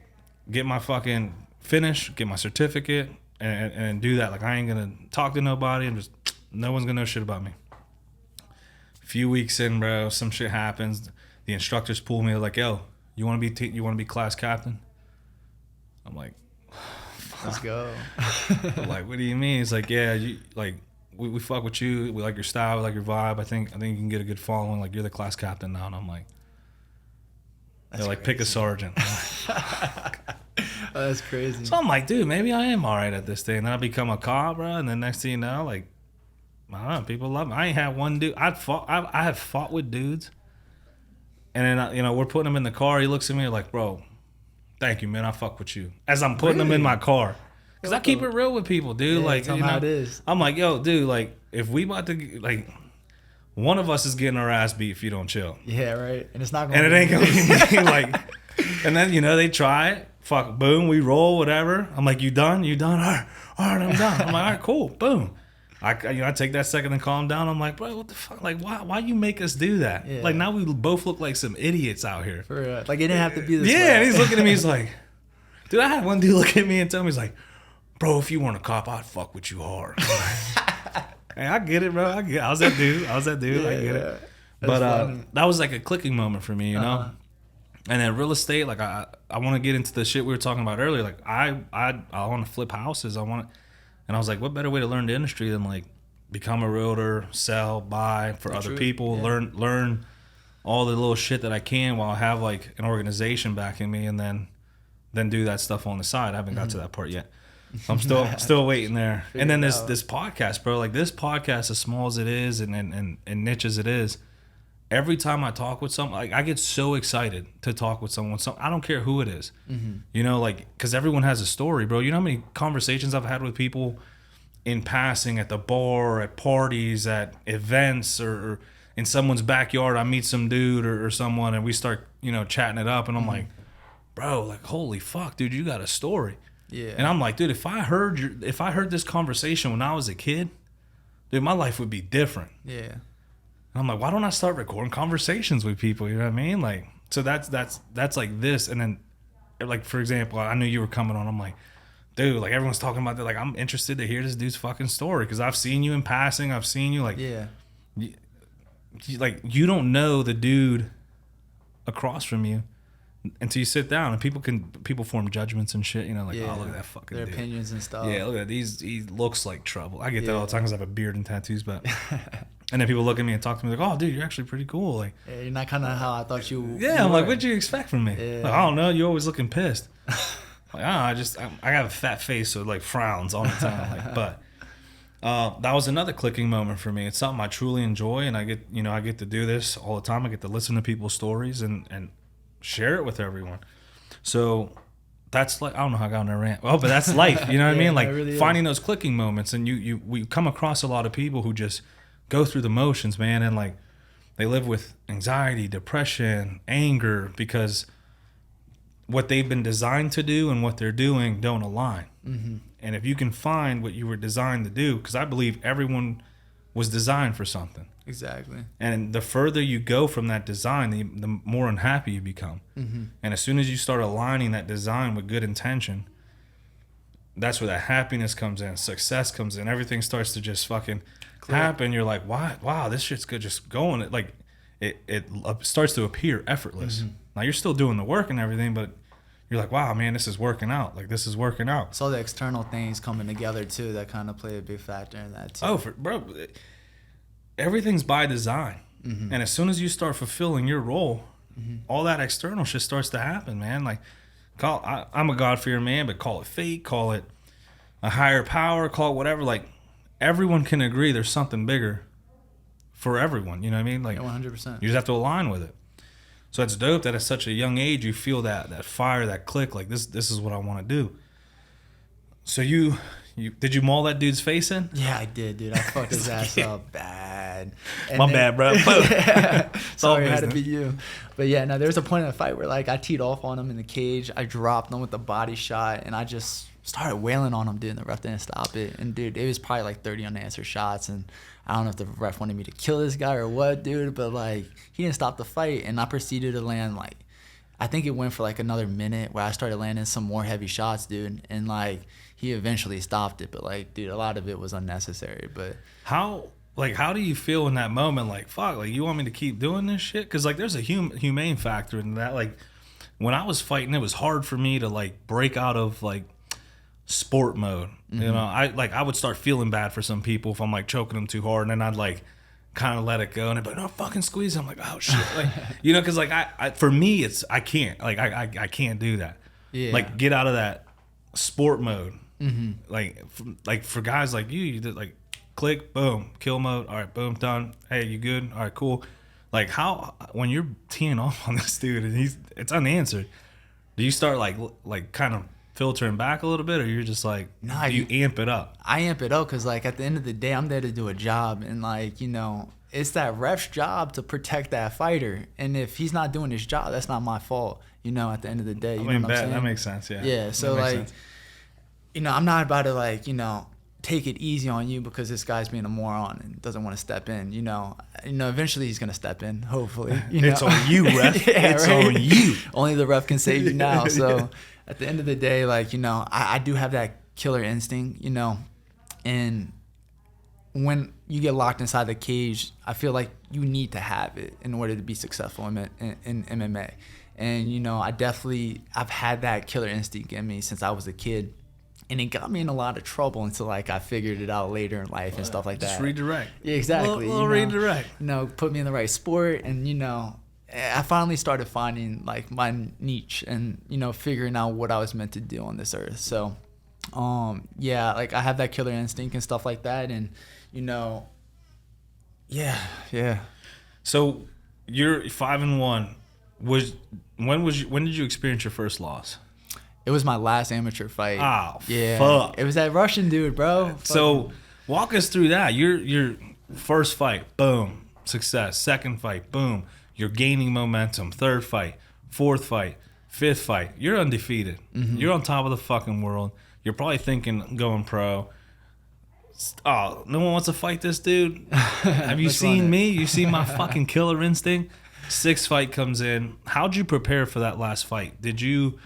get my fucking finish, get my certificate, and do that. Like, I ain't gonna talk to nobody. I'm just, no one's gonna know shit about me. A few weeks in, bro, some shit happens. The instructors pull me. They're like, yo, you want to be class captain? I'm like, let's go. Like, what do you mean? It's like, yeah, you like, we fuck with you. We like your style. We like your vibe. I think you can get a good following. Like, you're the class captain now. And I'm like, they're like, pick a sergeant. Oh, that's crazy. So I'm like, dude, maybe I am all right at this thing. And then I become a cop, bro. And then next thing you know, like, I don't know, people love me. I ain't had one dude. I have fought with dudes. And then, we're putting him in the car. He looks at me like, bro, thank you, man. I fuck with you. As I'm putting him in my car. Because I keep it real with people, dude. Yeah, like, tell 'em how it is. I'm like, yo, dude, like, if we about to, like, one of us is getting our ass beat if you don't chill. Yeah, right. And it's not going And it ain't going to be me. Like, and then, they try it. Fuck, boom, we roll, whatever. I'm like, you done? You done? All right, I'm done. I'm like, all right, cool, boom. I take that second and calm down. I'm like, bro, what the fuck? Like, why you make us do that? Yeah. Like, now we both look like some idiots out here. For real. Like, it didn't have to be this way. Yeah, and he's looking at me. He's like, dude, I had one dude look at me and tell me, he's like, bro, if you weren't a cop, I'd fuck with you hard. Hey, I get it, bro. I was that dude. Yeah, I get it. But that was like a clicking moment for me, you know? And then real estate, like, I want to get into the shit we were talking about earlier. Like, I want to flip houses. And I was like, what better way to learn the industry than, like, become a realtor, sell, buy for other people, learn all the little shit that I can while I have, like, an organization backing me, and then do that stuff on the side. I haven't got to that part yet. So I'm still waiting there. And then this podcast, bro, like, this podcast, as small as it is and niche as it is, every time I talk with someone, like, I get so excited to talk with someone. So I don't care who it is, like, because everyone has a story, bro. You know how many conversations I've had with people in passing, at the bar, at parties, at events, or in someone's backyard. I meet some dude or someone, and we start, chatting it up, and I'm like, bro, like, holy fuck, dude, you got a story. Yeah. And I'm like, dude, if I heard this conversation when I was a kid, dude, my life would be different. Yeah. And I'm like, why don't I start recording conversations with people? You know what I mean? Like, so that's like this. And then, like, for example, I knew you were coming on. I'm like, dude, like, everyone's talking about that. Like, I'm interested to hear this dude's fucking story, because I've seen you in passing. I've seen you, like, you don't know the dude across from you until you sit down, and people form judgments and shit. Like, oh, look at that fucking their dude. opinions and stuff. Yeah, look at that. He looks like trouble. I get that all the time because I have a beard and tattoos, but. And then people look at me and talk to me like, oh, dude, you're actually pretty cool. Like, yeah, you're not kind of how I thought you Yeah, I'm like, what'd you expect from me? Yeah. Like, I don't know. You're always looking pissed. Like, I have a fat face, so it, like, frowns all the time. Like, but that was another clicking moment for me. It's something I truly enjoy, and I get to do this all the time. I get to listen to people's stories and share it with everyone. So that's, like, I don't know how I got on a rant. Oh, but that's life. You know what I mean? Like, really finding those clicking moments, and we come across a lot of people who just go through the motions, man, and, like, they live with anxiety, depression, anger, because what they've been designed to do and what they're doing don't align. And if you can find what you were designed to do, because I believe everyone was designed for something. Exactly. And the further you go from that design, the more unhappy you become. Mm-hmm. And as soon as you start aligning that design with good intention, that's where that happiness comes in, success comes in, everything starts to just fucking happen. You're like, wow, this shit's good, just going. It starts to appear effortless. Mm-hmm. Now you're still doing the work and everything, but you're like, wow, man, this is working out. Like, this is working out. So the external things coming together too that kind of play a big factor in that too. Oh, bro, everything's by design. Mm-hmm. And as soon as you start fulfilling your role, mm-hmm. all that external shit starts to happen, man. Like, I'm a God-fearing man, but call it fate, call it a higher power, call it whatever. Like, everyone can agree there's something bigger for everyone. You know what I mean? Like, 100%. You just have to align with it. So it's dope that at such a young age you feel that fire, that click. Like, this is what I want to do. So you did you maul that dude's face in? Yeah, I did, dude. I fucked his ass up bad. And My bad, bro. Sorry, it had to be you. But yeah, no, there was a point in the fight where like I teed off on him in the cage. I dropped him with the body shot, and I just started wailing on him, dude. And the ref didn't stop it. And dude, it was probably like 30 unanswered shots, and I don't know if the ref wanted me to kill this guy or what, dude. But like he didn't stop the fight, and I proceeded to land like I think it went for like another minute where I started landing some more heavy shots, dude. And like he eventually stopped it, but like, dude, a lot of it was unnecessary. But how do you feel in that moment? Like, fuck, like you want me to keep doing this shit? Because like there's a humane factor in that. Like when I was fighting, it was hard for me to like break out of like sport mode. Mm-hmm. You know, I would start feeling bad for some people if I'm like choking them too hard, and then I'd like kind of let it go, and they'd be like, no, fucking squeeze. I'm like, oh shit, like you know, because like I for me it's I can't I can't do that. Yeah, like get out of that sport mode. Mm-hmm. Like for guys like you did like click, boom, kill mode. All right, boom, done. Hey, you good? All right, cool. Like how when you're teeing off on this dude and it's unanswered, do you start like kind of filtering back a little bit, or you're just like, nah, you amp it up? I amp it up because like at the end of the day, I'm there to do a job, and like, you know, it's that ref's job to protect that fighter, and if he's not doing his job, that's not my fault. You know, at the end of the day, you know what I'm saying? That makes sense. Yeah. Yeah. So like, sense. You know, I'm not about to like, you know, take it easy on you because this guy's being a moron and doesn't want to step in. You know, eventually he's gonna step in. Hopefully, you know? It's on you, ref. Yeah, it's right? on you. Only the ref can save you now. So at the end of the day, like, you know, I do have that killer instinct, you know, and when you get locked inside the cage, I feel like you need to have it in order to be successful in MMA. And, you know, I've had that killer instinct in me since I was a kid. And it got me in a lot of trouble until like I figured it out later in life and stuff like that. Just redirect. Yeah, exactly. Little redirect. You know, put me in the right sport, and you know, I finally started finding like my niche and, you know, figuring out what I was meant to do on this earth. So, yeah, like I have that killer instinct and stuff like that, and you know, yeah. So you're 5-1. When did you experience your first loss? It was my last amateur fight. Oh, yeah. Fuck. It was that Russian dude, bro. So walk us through that. Your first fight, boom, success. Second fight, boom, you're gaining momentum. Third fight, fourth fight, fifth fight, you're undefeated. Mm-hmm. You're on top of the fucking world. You're probably thinking going pro. Oh, no one wants to fight this dude? Have you seen me? You seen my fucking killer instinct? Sixth fight comes in. How'd you prepare for that last fight? Did you...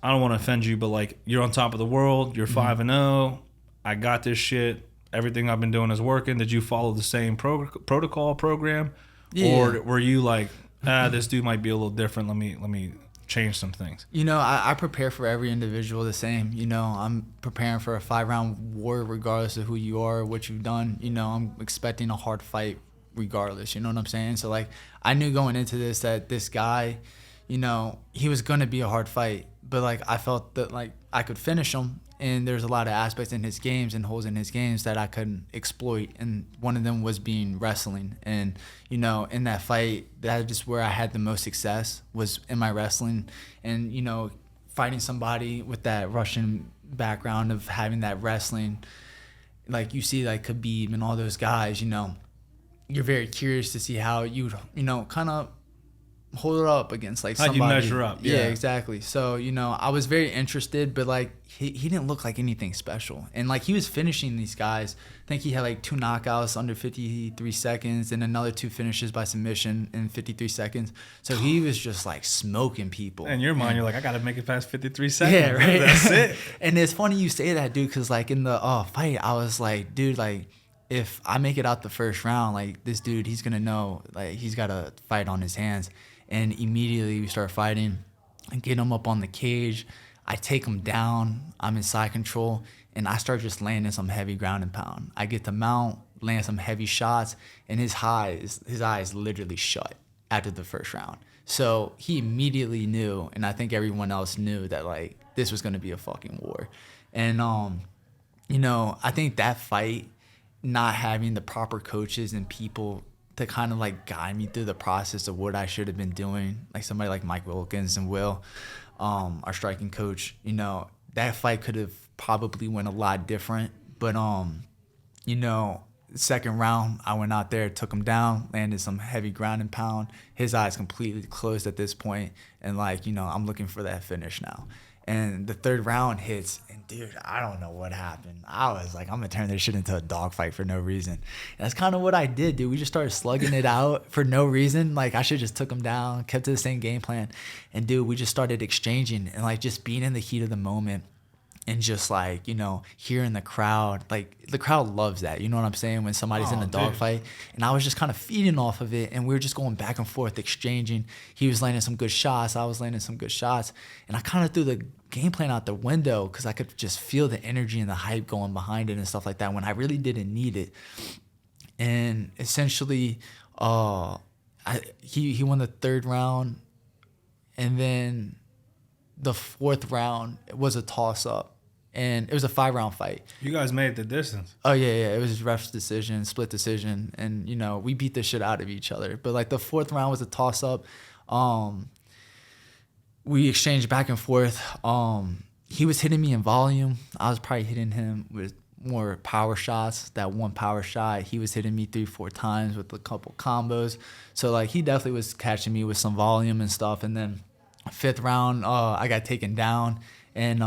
I don't want to offend you, but like you're on top of the world. You're 5-0. I got this shit. Everything I've been doing is working. Did you follow the same protocol program, or were you like, this dude might be a little different? Let me change some things. You know, I prepare for every individual the same. You know, I'm preparing for a 5-round war regardless of who you are, what you've done. You know, I'm expecting a hard fight regardless. You know what I'm saying? So like, I knew going into this that this guy, you know, he was gonna be a hard fight. But like I felt that like I could finish him, and there's a lot of aspects in his games and holes in his games that I couldn't exploit, and one of them was being wrestling. And you know, in that fight, that's just where I had the most success was in my wrestling, and you know, fighting somebody with that Russian background of having that wrestling, like you see like Khabib and all those guys, you know, you're very curious to see how you know kind of hold it up against like How'd somebody. you measure up? Yeah, Yeah. exactly. So, I was very interested, but like he didn't look like anything special. And like he was finishing these guys. I think he had like 2 knockouts under 53 seconds and another 2 finishes by submission in 53 seconds. So he was just like smoking people. In your mind, you're like, I got to make it past 53 seconds. Yeah, right. That's it. And it's funny you say that, dude, because like in the fight, I was like, dude, like if I make it out the first round, like this dude, he's gonna know like he's got a fight on his hands. And immediately we start fighting and get him up on the cage. I take him down. I'm in side control, and I start just landing some heavy ground and pound. I get to mount, land some heavy shots, and his eyes literally shut after the first round. So he immediately knew, and I think everyone else knew that like this was gonna be a fucking war. And I think that fight, not having the proper coaches and people to kind of like guide me through the process of what I should have been doing, like somebody like Mike Wilkins and Will, our striking coach, that fight could have probably went a lot different. But second round, I went out there, took him down, landed some heavy ground and pound. His eyes completely closed at this point, and like I'm looking for that finish now. And the third round hits, and dude, I don't know what happened. I was like, I'm gonna turn this shit into a dogfight for no reason. And that's kind of what I did, dude. We just started slugging it out for no reason. Like I should just took him down, kept to the same game plan, and dude, we just started exchanging and like just being in the heat of the moment. And just like, hearing the crowd, like the crowd loves that. You know what I'm saying? When somebody's in a dogfight. And I was just kind of feeding off of it. And we were just going back and forth, exchanging. He was landing some good shots. I was landing some good shots. And I kind of threw the game plan out the window because I could just feel the energy and the hype going behind it and stuff like that when I really didn't need it. And essentially, he won the third round. And then the fourth round was a toss-up. And it was a 5-round fight. You guys made the distance. Oh, yeah. It was ref's decision, split decision. And, we beat the shit out of each other. But, like, the fourth round was a toss-up. We exchanged back and forth. He was hitting me in volume. I was probably hitting him with more power shots. That one power shot, he was hitting me 3-4 times with a couple combos. So, like, he definitely was catching me with some volume and stuff. And then fifth round, I got taken down. And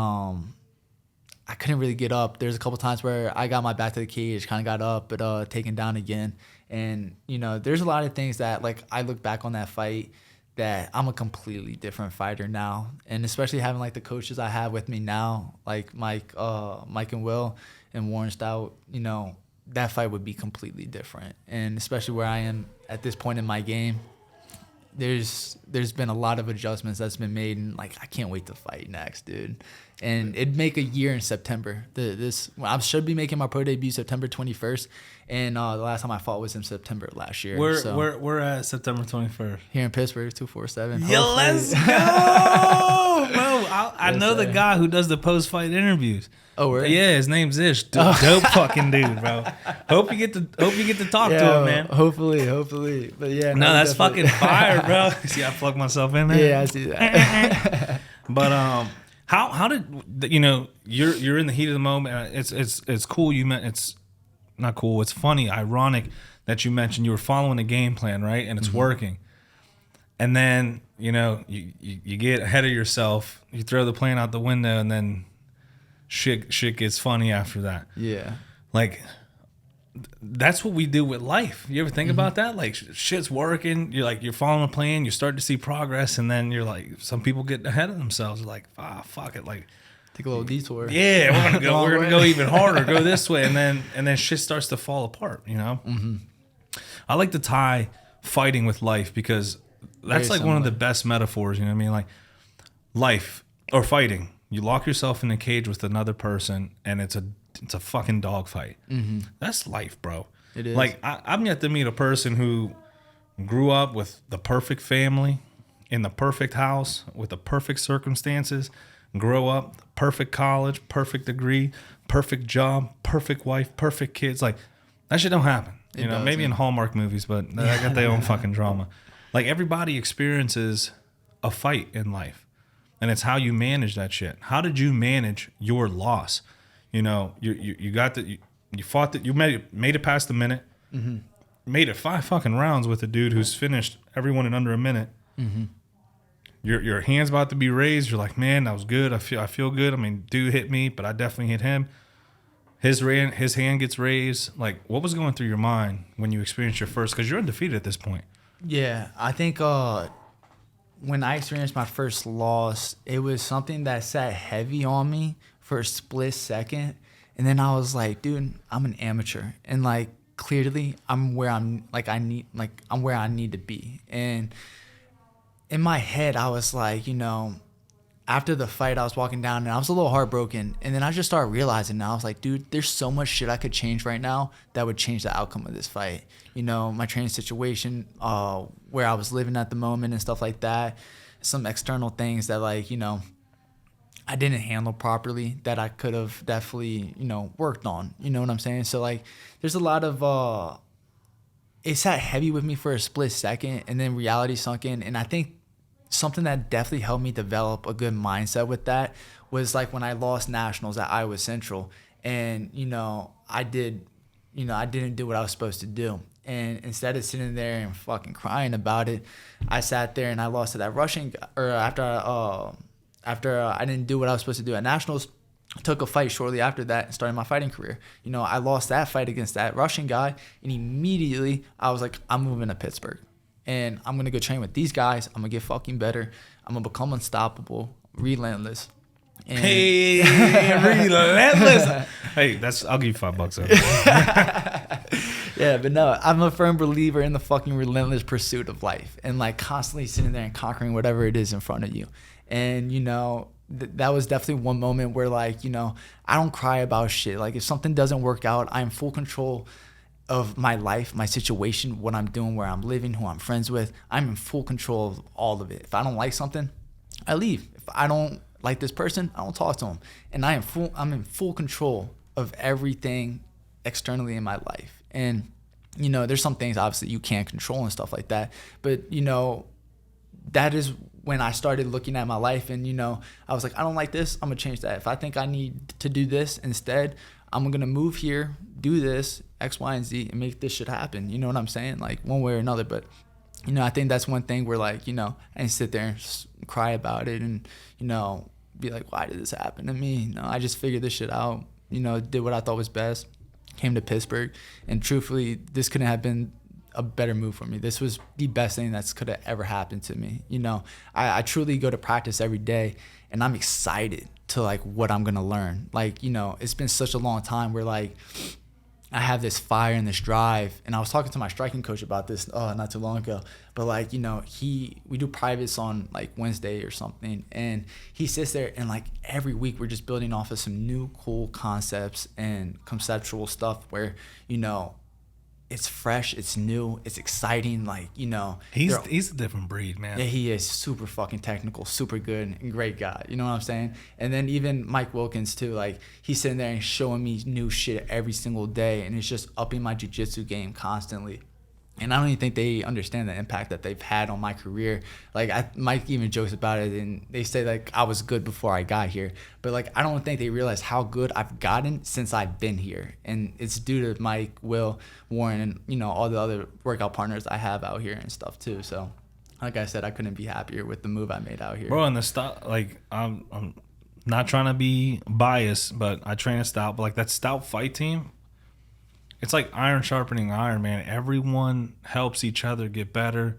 I couldn't really get up. There's a couple times where I got my back to the cage, kind of got up, but taken down again. And, there's a lot of things that, like, I look back on that fight that I'm a completely different fighter now. And especially having, like, the coaches I have with me now, like Mike and Will and Warren Stout, that fight would be completely different. And especially where I am at this point in my game, there's been a lot of adjustments that's been made, and like I can't wait to fight next, dude. And it'd make a year in September. I should be making my pro debut September 21st, and the last time I fought was in September last year. We're at September 21st here in Pittsburgh, 247. Yo, let's go, bro. I know the guy who does the post fight interviews. Oh, where? Yeah, his name's Ish. Dope fucking dude, bro. Hope you get to talk to him, man. Hopefully. But yeah. No, that's fucking fire, bro. See, I plugged myself in there. Yeah, I see that. But how did you're in the heat of the moment? It's cool. It's not cool. It's funny, ironic that you mentioned you were following a game plan, right? And it's working. And then you get ahead of yourself. You throw the plan out the window, and then shit gets funny after that. Yeah. Like, that's what we do with life. You ever think about that? Like, shit's working. You're following a plan. You start to see progress, and then you're like, some people get ahead of themselves. They're like, fuck it. Like, take a little detour. Yeah, we're gonna go even harder. Go this way, and then shit starts to fall apart. Mm-hmm. I like to tie fighting with life because that's like one of the best metaphors. You know what I mean? Like, life or fighting. You lock yourself in a cage with another person, and it's a fucking dogfight. Mm-hmm. That's life, bro. It is. Like, I'm yet to meet a person who grew up with the perfect family, in the perfect house, with the perfect circumstances, grow up, perfect college, perfect degree, perfect job, perfect wife, perfect kids. Like, that shit don't happen. Maybe in Hallmark movies, but they got their own fucking drama. Like, everybody experiences a fight in life. And it's how you manage that shit. How did you manage your loss? You got that. You fought that. You made it past the minute. Mm-hmm. Made it 5 fucking rounds with a dude who's finished everyone in under a minute. Your hand's about to be raised. You're like, man, that was good. I feel good. I mean, dude hit me, but I definitely hit him. His hand gets raised. Like, what was going through your mind when you experienced your first? Because you're undefeated at this point. Yeah, I think when I experienced my first loss, it was something that sat heavy on me for a split second, and then I was like, dude, I'm an amateur, and like clearly I'm where I'm where I need to be. And in my head, I was like, after the fight, I was walking down and I was a little heartbroken. And then I just started realizing now, I was like, dude, there's so much shit I could change right now that would change the outcome of this fight. My training situation, where I was living at the moment and stuff like that. Some external things that I didn't handle properly that I could have definitely, worked on. You know what I'm saying? So like, there's a lot of, it sat heavy with me for a split second, and then reality sunk in. And I think something that definitely helped me develop a good mindset with that was like when I lost nationals at Iowa Central, and I didn't do what I was supposed to do. And instead of sitting there and fucking crying about it, I sat there and I lost to that Russian, or after I didn't do what I was supposed to do at nationals. Took a fight shortly after that and started my fighting career. I lost that fight against that Russian guy, and immediately I was like, I'm moving to Pittsburgh, and I'm going to go train with these guys. I'm going to get fucking better. I'm going to become unstoppable, relentless. And Hey, relentless. Hey, I'll give you $5. Yeah, but no, I'm a firm believer in the fucking relentless pursuit of life, and like constantly sitting there and conquering whatever it is in front of you. And, that was definitely one moment where I don't cry about shit. Like if something doesn't work out, I'm in full control of my life, my situation, what I'm doing, where I'm living, who I'm friends with. I'm in full control of all of it. If I don't like something, I leave. If I don't like this person, I don't talk to them. And I'm in full control of everything externally in my life. And there's some things obviously you can't control and stuff like that. But that is when I started looking at my life, and I was like, I don't like this, I'm gonna change that. If I think I need to do this instead, I'm gonna move here, do this X, Y, and Z, and make this shit happen. You know what I'm saying? Like one way or another. But I think that's one thing where I didn't sit there and cry about it and be like, why did this happen to me? I just figured this shit out. Did what I thought was best. Came to Pittsburgh, and truthfully, this couldn't have been a better move for me. This was the best thing that's could have ever happened to me. I truly go to practice every day, and I'm excited to what I'm gonna learn. It's been such a long time where I have this fire and this drive. And I was talking to my striking coach about this not too long ago. But we do privates on Wednesday or something, and he sits there and every week we're just building off of some new cool concepts and conceptual stuff where it's fresh, it's new, it's exciting. He's a different breed, man. Yeah, he is super fucking technical, super good, and great guy. You know what I'm saying? And then even Mike Wilkins too. He's sitting there and showing me new shit every single day, and it's just upping my jiu-jitsu game constantly. And I don't even think they understand the impact that they've had on my career. Mike even jokes about it, and they say I was good before I got here. But I don't think they realize how good I've gotten since I've been here. And it's due to Mike, Will, Warren, and all the other workout partners I have out here and stuff too. So, like I said, I couldn't be happier with the move I made out here. Bro, and the Stout, I'm not trying to be biased, but I train a Stout. But that Stout fight team, it's like iron sharpening iron, man. Everyone helps each other get better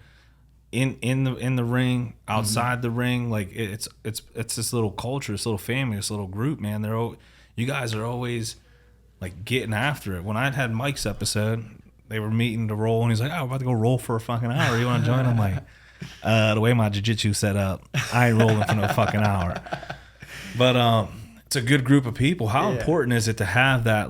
in the ring, outside the ring. It's this little culture, this little family, this little group, man. You guys are always getting after it. When I had Mike's episode, they were meeting to roll, and he's like, "Oh, we're about to go roll for a fucking hour. You want to join?" I'm like, the way my jiu-jitsu set up, I ain't rolling for no fucking hour. But it's a good group of people. How important is it to have that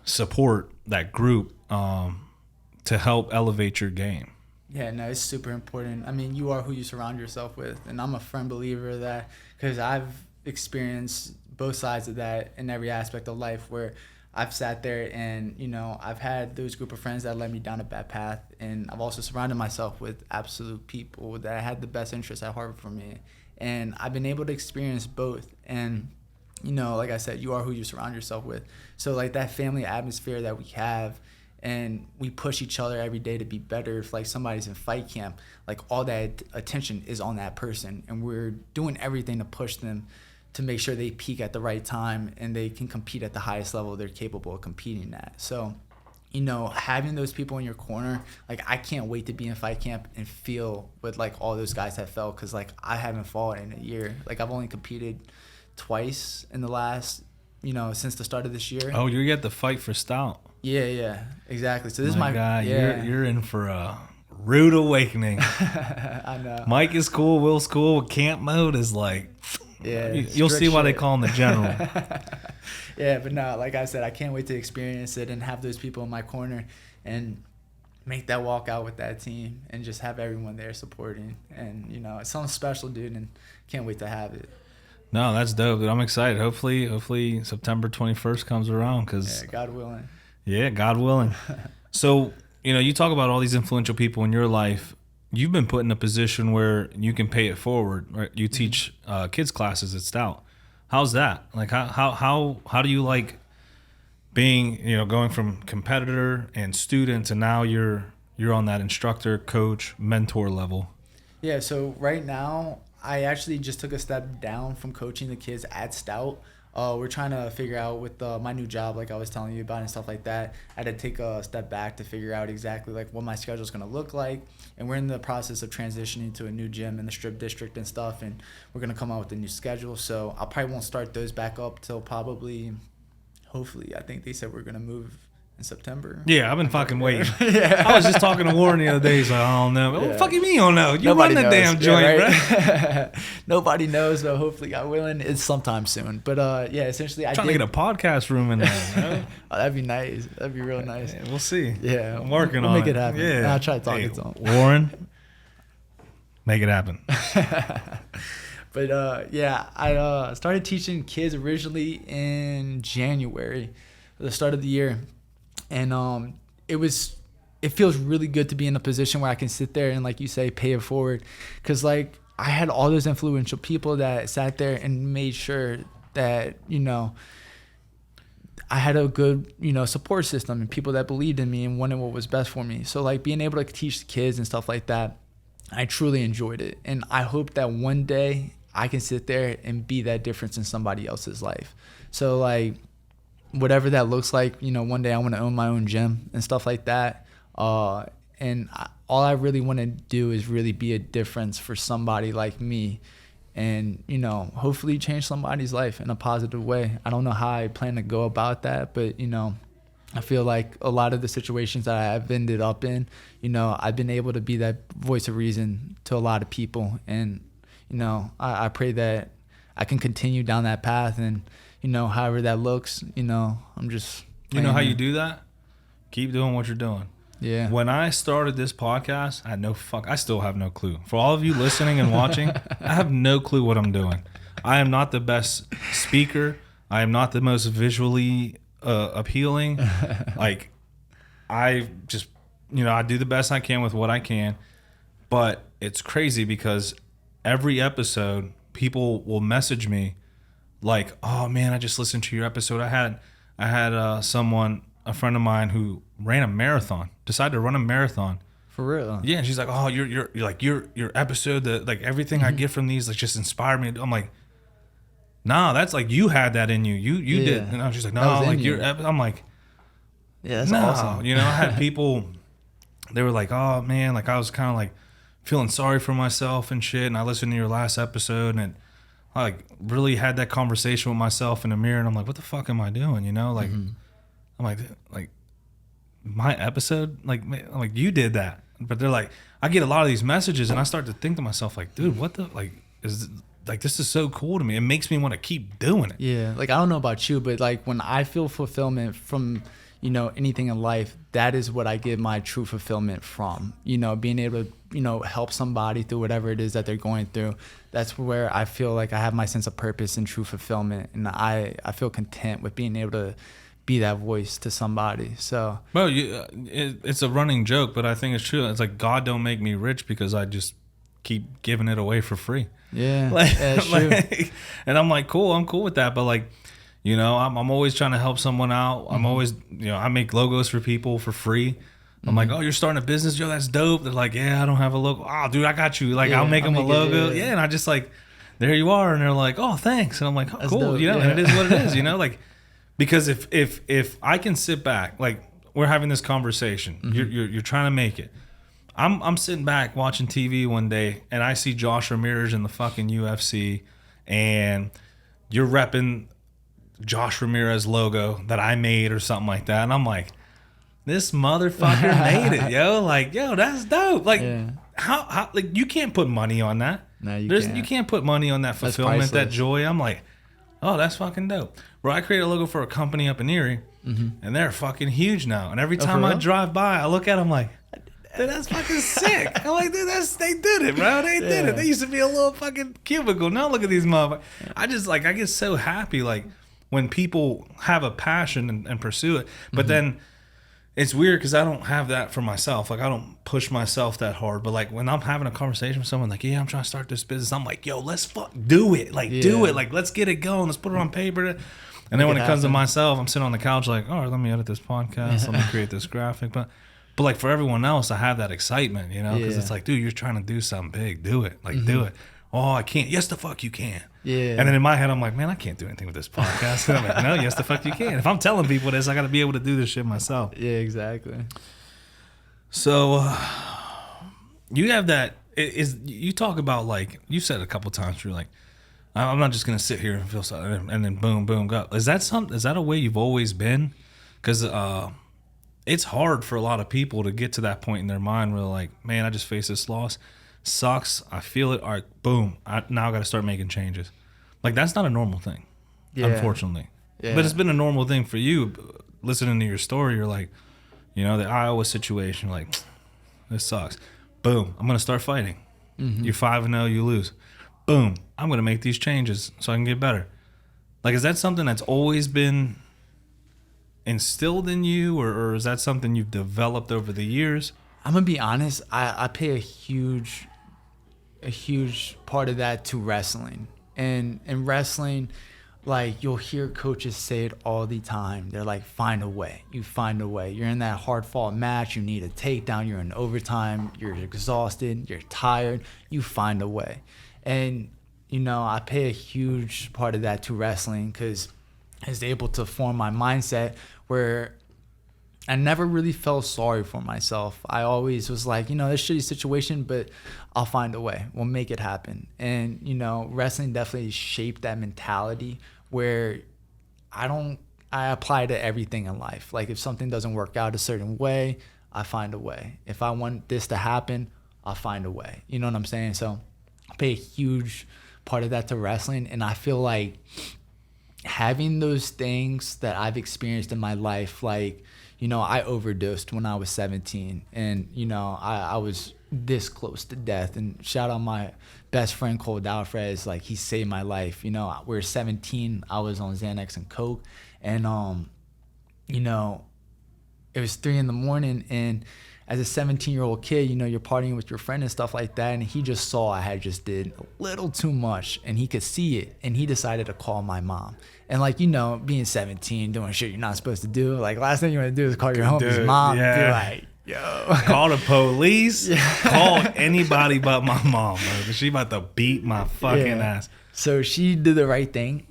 support, that group, to help elevate your game? Yeah, no, it's super important. I mean, you are who you surround yourself with, and I'm a firm believer of that because I've experienced both sides of that in every aspect of life where I've sat there and, I've had those group of friends that led me down a bad path, and I've also surrounded myself with absolute people that had the best interests at heart for me, and I've been able to experience both. And like I said, you are who you surround yourself with. So that family atmosphere that we have and we push each other every day to be better. If like somebody's in fight camp, like all that attention is on that person, and we're doing everything to push them to make sure they peak at the right time and they can compete at the highest level they're capable of competing at. So, you know, having those people in your corner, like I can't wait to be in fight camp and feel what like all those guys have felt, because like I haven't fought in a year. Like I've only competed twice in the last, you know, since the start of this year. Oh, you get the fight for Stout. Yeah, exactly. So this is my God, yeah. you're in for a rude awakening. I know. Mike is cool, Will's cool. Camp mode is like, yeah, you'll see why they call him the general. Yeah, but no, like I said, I can't wait to experience it and have those people in my corner and make that walk out with that team and just have everyone there supporting. And, you know, it's something special, dude, and can't wait to have it. No, that's dope, dude. I'm excited. Hopefully September 21st comes around. Yeah, God willing. Yeah, God willing. So, you know, you talk about all these influential people in your life. You've been put in a position where you can pay it forward. Right? You teach kids classes at Stout. How's that? Like, how do you like being, you know, going from competitor and student to now you're on that instructor, coach, mentor level? Yeah, so right now I actually just took a step down from coaching the kids at Stout. We're trying to figure out with my new job, like I was telling you about and stuff like that. I had to take a step back to figure out exactly like what my schedule is going to look like. And we're in the process of transitioning to a new gym in the Strip District and stuff. And we're going to come out with a new schedule. So I probably won't start those back up till probably, hopefully, I think they said we're going to move in September. Yeah, I've been fucking waiting. Yeah. I was just talking to Warren the other day. He's like, I don't know. What the fuck you mean you don't know? You Nobody run the knows. damn joint, right? bro. Nobody knows, but hopefully God willing, it's sometime soon. But yeah, essentially I Trying to get a podcast room in there. You know? Oh, that'd be nice. That'd be real nice. Yeah, we'll see. Yeah, I'm working we'll on make it happen. Yeah. I'll try to talk it to him. Warren, make it happen. But yeah, I started teaching kids originally in January, the start of the year, and it feels really good to be in a position where I can sit there and, like you say, pay it forward, because like I had all those influential people that sat there and made sure that, you know, I had a good, you know, support system and people that believed in me and wanted what was best for me. So like being able to teach the kids and stuff like that, I truly enjoyed it. And I hope that one day I can sit there and be that difference in somebody else's life. So like whatever that looks like, you know, one day I want to own my own gym and stuff like that. All I really want to do is really be a difference for somebody like me, and, you know, hopefully change somebody's life in a positive way. I don't know how I plan to go about that, but, you know, I feel like a lot of the situations that I've ended up in, you know, I've been able to be that voice of reason to a lot of people. And, you know, I pray that I can continue down that path, and, you know, however that looks, you know, I'm just... You know how you do that? Keep doing what you're doing. Yeah. When I started this podcast, I still have no clue. For all of you listening and watching, I have no clue what I'm doing. I am not the best speaker. I am not the most visually appealing. Like, I just, you know, I do the best I can with what I can. But it's crazy because every episode, people will message me like, "Oh man, I just listened to your episode." I had someone, a friend of mine, who ran a marathon, decided to run a marathon. For real? Yeah, and she's like, "Oh, you're like your episode, like everything I get from these, like just inspired me." I'm like, "Nah, that's like you had that in you. You did." And she's like, "No, like your." I'm like, "Yeah, that's awesome." You know, I had people, they were like, "Oh man," like I was kind of like feeling sorry for myself and shit. And I listened to your last episode, and I like really had that conversation with myself in the mirror, and I'm like, "What the fuck am I doing?" You know, like. I'm like my episode, like you did that. But they're like, I get a lot of these messages, and I start to think to myself, like, dude, what the, like, is, like, this is so cool to me. It makes me want to keep doing it. Yeah, like, I don't know about you, but like when I feel fulfillment from, you know, anything in life, that is what I get my true fulfillment from. You know, being able to, you know, help somebody through whatever it is that they're going through. That's where I feel like I have my sense of purpose and true fulfillment, and I feel content with being able to be that voice to somebody. So well, it's a running joke, but I think it's true. It's like, God don't make me rich because I just keep giving it away for free. Yeah, like, yeah, it's true. And I'm like, cool, I'm cool with that. But like, You know, I'm always trying to help someone out. I'm always, you know, I make logos for people for free. I'm like, oh, you're starting a business, yo, that's dope. They're like, yeah, I don't have a logo. Oh, dude, I got you. Like, I'll make them a logo. Yeah, and I just like, there you are. And they're like, oh, thanks. And I'm like, oh, cool. dope, You know, and it is what it is, you know, like, because if I can sit back, like we're having this conversation, you're trying to make it. I'm sitting back watching TV one day and I see Josh Ramirez in the fucking UFC and you're repping Josh Ramirez logo that I made or something like that. And I'm like, this motherfucker made it, yo. Like, yo, that's dope. Like, how like you can't put money on that. No, You can't put money on that fulfillment, that joy. I'm like, oh, that's fucking dope. Bro, I created a logo for a company up in Erie, and they're fucking huge now. And every time I drive by, I look at them like, dude, that's fucking sick. I'm like, dude, they did it, bro. They did it. They used to be a little fucking cubicle. Now look at these motherfuckers. I just, like, I get so happy, like, when people have a passion and pursue it. But then it's weird because I don't have that for myself. Like, I don't push myself that hard. But, like, when I'm having a conversation with someone, like, yeah, I'm trying to start this business, I'm like, yo, let's do it. Like, do it. Like, let's get it going. Let's put it on paper. And then when it comes to myself, I'm sitting on the couch like, all right, let me edit this podcast. Let me create this graphic. But like, for everyone else, I have that excitement, you know, because it's like, dude, you're trying to do something big. Do it. Like, do it. Oh, I can't. Yes, the fuck you can. Yeah. And then in my head, I'm like, man, I can't do anything with this podcast. And I'm like, no, yes, the fuck you can. If I'm telling people this, I got to be able to do this shit myself. Yeah, exactly. So you have that. You talk about, like, you said a couple times, you're like, I'm not just going to sit here and feel something and then boom, boom, go. Is that a way you've always been? Because it's hard for a lot of people to get to that point in their mind where they're like, man, I just faced this loss. Sucks. I feel it. All right, boom. Now I got to start making changes. Like, that's not a normal thing, unfortunately. Yeah. But it's been a normal thing for you. Listening to your story, you're like, you know, the Iowa situation, like, this sucks. Boom. I'm going to start fighting. You're 5-0, you lose. Boom. I'm going to make these changes so I can get better. Like, is that something that's always been instilled in you, or is that something you've developed over the years? I'm going to be honest. I pay a huge part of that to wrestling. And in wrestling, like, you'll hear coaches say it all the time. They're like, find a way. You find a way. You're in that hard-fought match. You need a takedown. You're in overtime. You're exhausted. You're tired. You find a way. And, you know, I pay a huge part of that to wrestling because I was able to form my mindset where I never really felt sorry for myself. I always was like, you know, this shitty situation, but I'll find a way. We'll make it happen. And, you know, wrestling definitely shaped that mentality where I apply to everything in life. Like, if something doesn't work out a certain way, I find a way. If I want this to happen, I'll find a way. You know what I'm saying? So I pay a huge part of that to wrestling. And I feel like having those things that I've experienced in my life, like, you know, I overdosed when I was 17, and, you know, I was this close to death. And shout out my best friend Cole Dalfrez, like, he saved my life. You know, we were 17, I was on Xanax and Coke, and you know, it was 3 a.m, and as a 17-year-old kid, you know, you're partying with your friend and stuff like that, and he just saw I had just did a little too much, and he could see it, and he decided to call my mom. And, like, you know, being 17, doing shit you're not supposed to do, like, last thing you want to do is call your homie's mom and be like, yo. Call the police. Call anybody but my mom, bro. She about to beat my fucking ass. So she did the right thing,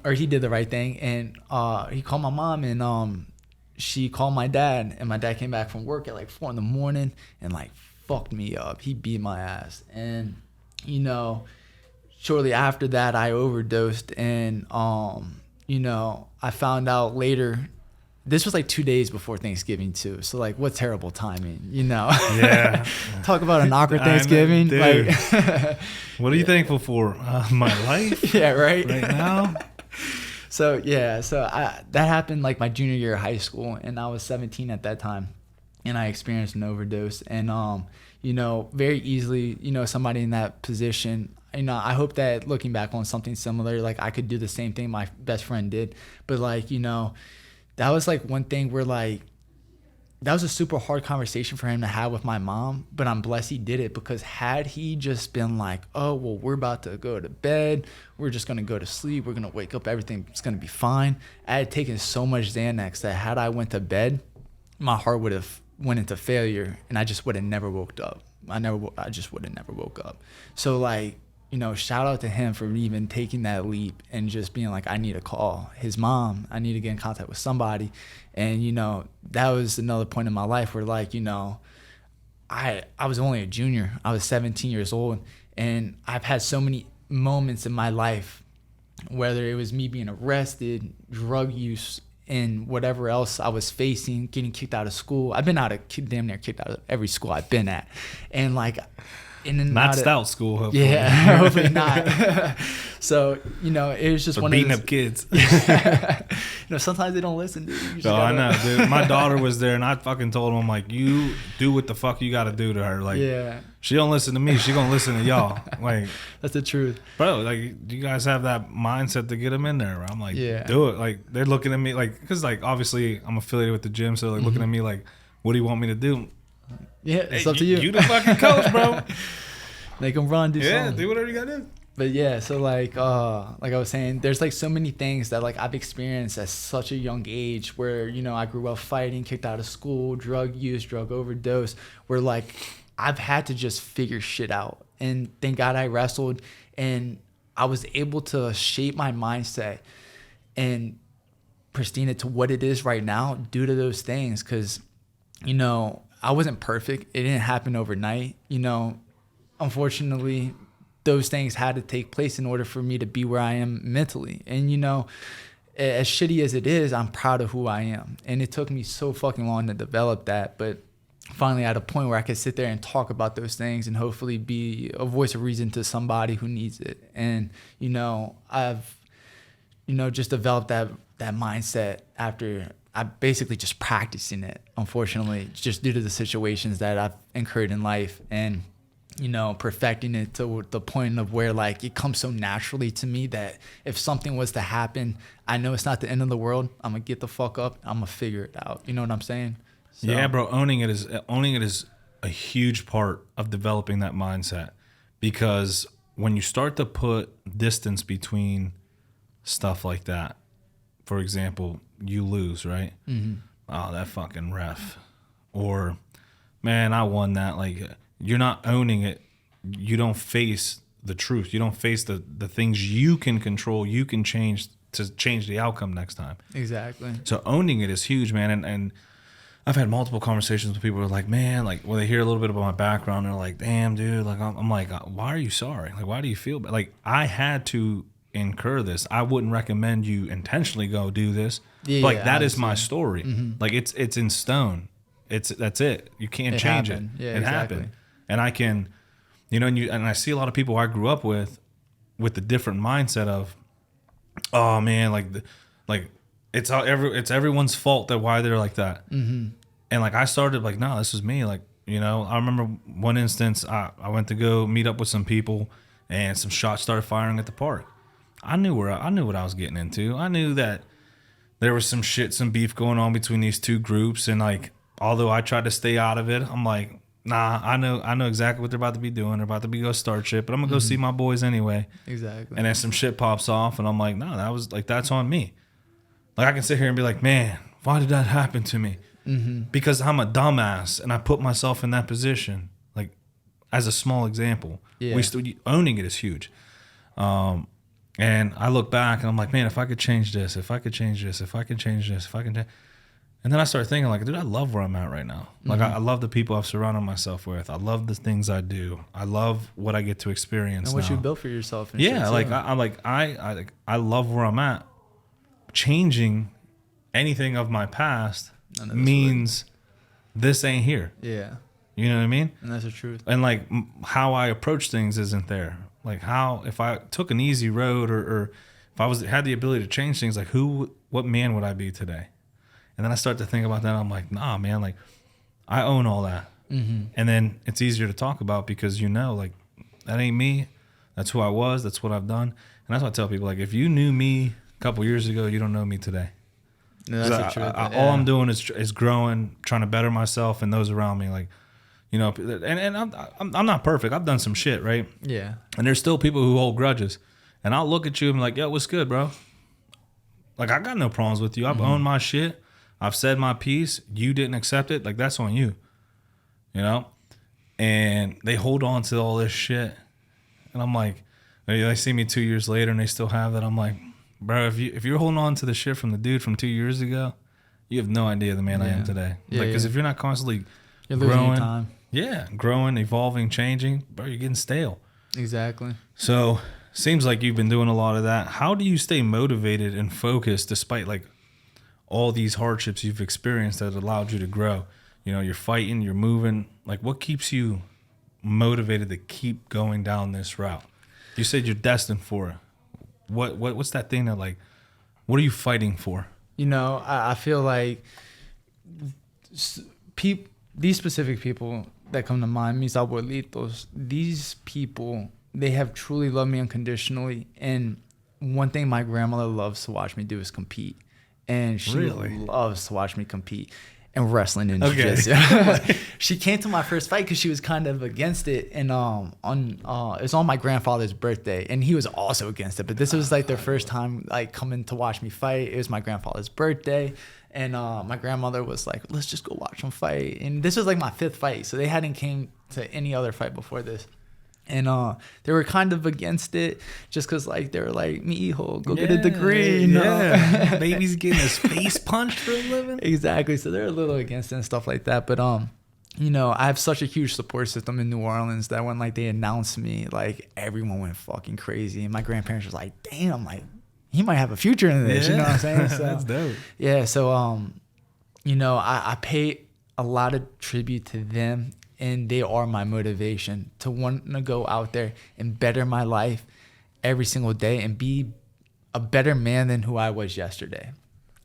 or he did the right thing, and he called my mom, and she called my dad, and my dad came back from work at like 4 a.m. and, like, fucked me up. He beat my ass. And, you know, shortly after that, I overdosed, and you know, I found out later. This was like 2 days before Thanksgiving too. So, like, what terrible timing, you know? Yeah. Talk about an awkward Thanksgiving. Dude. Like, what are you thankful for? My life? Yeah, right. Right now? So that happened like my junior year of high school, and I was 17 at that time, and I experienced an overdose. And you know, very easily, you know, somebody in that position, you know, I hope that looking back on something similar, like, I could do the same thing my best friend did. But, like, you know, that was like one thing where, like, that was a super hard conversation for him to have with my mom, but I'm blessed he did it, because had he just been like, oh, well, we're about to go to bed, we're just going to go to sleep, we're going to wake up, everything's going to be fine. I had taken so much Xanax that had I went to bed, my heart would have went into failure and I just would have never woke up. I just would have never woke up. So like, you know, shout out to him for even taking that leap and just being like, I need to call his mom. I need to get in contact with somebody. And, you know, that was another point in my life where, like, you know, I was only a junior. I was 17 years old. And I've had so many moments in my life, whether it was me being arrested, drug use, and whatever else I was facing, getting kicked out of school. I've been damn near kicked out of every school I've been at. And like, not Stout school, hopefully. Yeah, hopefully not. So, you know, it was just or one beating of up kids. You know, sometimes they don't listen, dude. No, I know, dude. My daughter was there, and I fucking told him, I'm like, you do what the fuck you got to do to her. Like, yeah, she don't listen to me. She gonna listen to y'all. Like, that's the truth, bro. Like, you guys have that mindset to get them in there. I'm like, yeah, do it. Like, they're looking at me, like, because like obviously I'm affiliated with the gym, so they're like looking at me like, what do you want me to do? Yeah, it's up to you. You the fucking coach, bro. Make them run, do something. Do whatever you gotta do. But yeah, so like I was saying, there's like so many things that like I've experienced at such a young age where, you know, I grew up fighting, kicked out of school, drug use, drug overdose, where like I've had to just figure shit out. And thank God I wrestled, and I was able to shape my mindset and pristine it to what it is right now due to those things. Cause, you know, I wasn't perfect. It didn't happen overnight. You know, unfortunately, those things had to take place in order for me to be where I am mentally. And, you know, as shitty as it is, I'm proud of who I am. And it took me so fucking long to develop that. But finally at a point where I could sit there and talk about those things and hopefully be a voice of reason to somebody who needs it. And, you know, I've, you know, just developed that mindset after I basically just practicing it, unfortunately, just due to the situations that I've incurred in life. And, you know, perfecting it to the point of where like it comes so naturally to me that if something was to happen, I know it's not the end of the world. I'm gonna get the fuck up. I'm gonna figure it out. You know what I'm saying? So, yeah, bro. Owning it is a huge part of developing that mindset, because when you start to put distance between stuff like that, for example, you lose, right? Mm-hmm. Oh, that fucking ref, or man, I won that. Like, you're not owning it. You don't face the truth. You don't face the things you can control, you can change to change the outcome next time. Exactly. So owning it is huge, man. And I've had multiple conversations with people who are like, man, like, when they hear a little bit about my background, they're like, damn, dude, like, I'm like, why are you sorry? Like, why do you feel bad? Like, I had to incur this. I wouldn't recommend you intentionally go do this. Yeah, like, that is my story. Mm-hmm. Like, it's in stone. That's it. You can't change it. Yeah, it happened. And I can, you know, and I see a lot of people I grew up with the different mindset of, oh man, like it's everyone's fault that why they're like that. Mm-hmm. And like I started like, no, this is me. Like, you know, I remember one instance I went to go meet up with some people and some shots started firing at the park. I knew what I was getting into. I knew that there was some beef going on between these two groups, and like, although I tried to stay out of it, I'm like, nah, I know exactly what they're about to be doing. They're about to be go start shit, but I'm gonna go see my boys anyway. Exactly. And then some shit pops off, and I'm like, no, that's on me. Like, I can sit here and be like, man, why did that happen to me? Mm-hmm. Because I'm a dumbass, and I put myself in that position. Like, as a small example, owning it is huge. And I look back, and I'm like, man, if I could change this, if I could change this, if I could change this, if I can. And then I started thinking, like, dude, I love where I'm at right now. Like, I love the people I've surrounded myself with. I love the things I do. I love what I get to experience and what now. you built for yourself. And yeah, like I love where I'm at. Changing anything of my past means this ain't here. Yeah, you know what I mean. And that's the truth. And like how I approach things isn't there. Like, how if I took an easy road, or if I had the ability to change things, like what man would I be today? And then I start to think about that. I'm like, nah, man, like, I own all that. Mm-hmm. And then it's easier to talk about because, you know, like, that ain't me. That's who I was. That's what I've done. And that's what I tell people. Like, if you knew me a couple years ago, you don't know me today. No, that's the truth. All I'm doing is growing, trying to better myself and those around me. Like, you know, and I'm not perfect. I've done some shit, right? Yeah. And there's still people who hold grudges. And I'll look at you and be like, yo, what's good, bro? Like, I got no problems with you. I've owned my shit. I've said my piece. You didn't accept it. Like, that's on you. You know? And they hold on to all this shit. And I'm like, they see me 2 years later and they still have that. I'm like, bro, if you're holding on to the shit from the dude from 2 years ago, you have no idea the man I am today. Yeah, Because if you're not constantly you're losing growing, your time. Yeah, growing, evolving, changing, bro, you're getting stale. Exactly. So seems like you've been doing a lot of that. How do you stay motivated and focused despite like all these hardships you've experienced that allowed you to grow? You know, you're fighting, you're moving. Like, what keeps you motivated to keep going down this route? You said you're destined for it. What's that thing that, like, what are you fighting for? You know, I feel like these specific people that come to mind, mis abuelitos, these people, they have truly loved me unconditionally. And one thing my grandmother loves to watch me do is compete. And she loves to watch me compete. And wrestling and jiu-jitsu. She came to my first fight because she was kind of against it, and it was on my grandfather's birthday, and he was also against it. But this was like their first time like coming to watch me fight. It was my grandfather's birthday, and my grandmother was like, "Let's just go watch them fight." And this was like my 5th fight, so they hadn't came to any other fight before this. And they were kind of against it just because, like, they were like, "Mi hijo, go get a degree." You know? Yeah. Baby's getting his face punched for a living. Exactly. So they're a little against it and stuff like that. But, you know, I have such a huge support system in New Orleans that when, like, they announced me, like, everyone went fucking crazy. And my grandparents was like, damn, like, he might have a future in this. You know what I'm saying? So, that's dope. Yeah. So, you know, I pay a lot of tribute to them. And they are my motivation to want to go out there and better my life every single day and be a better man than who I was yesterday.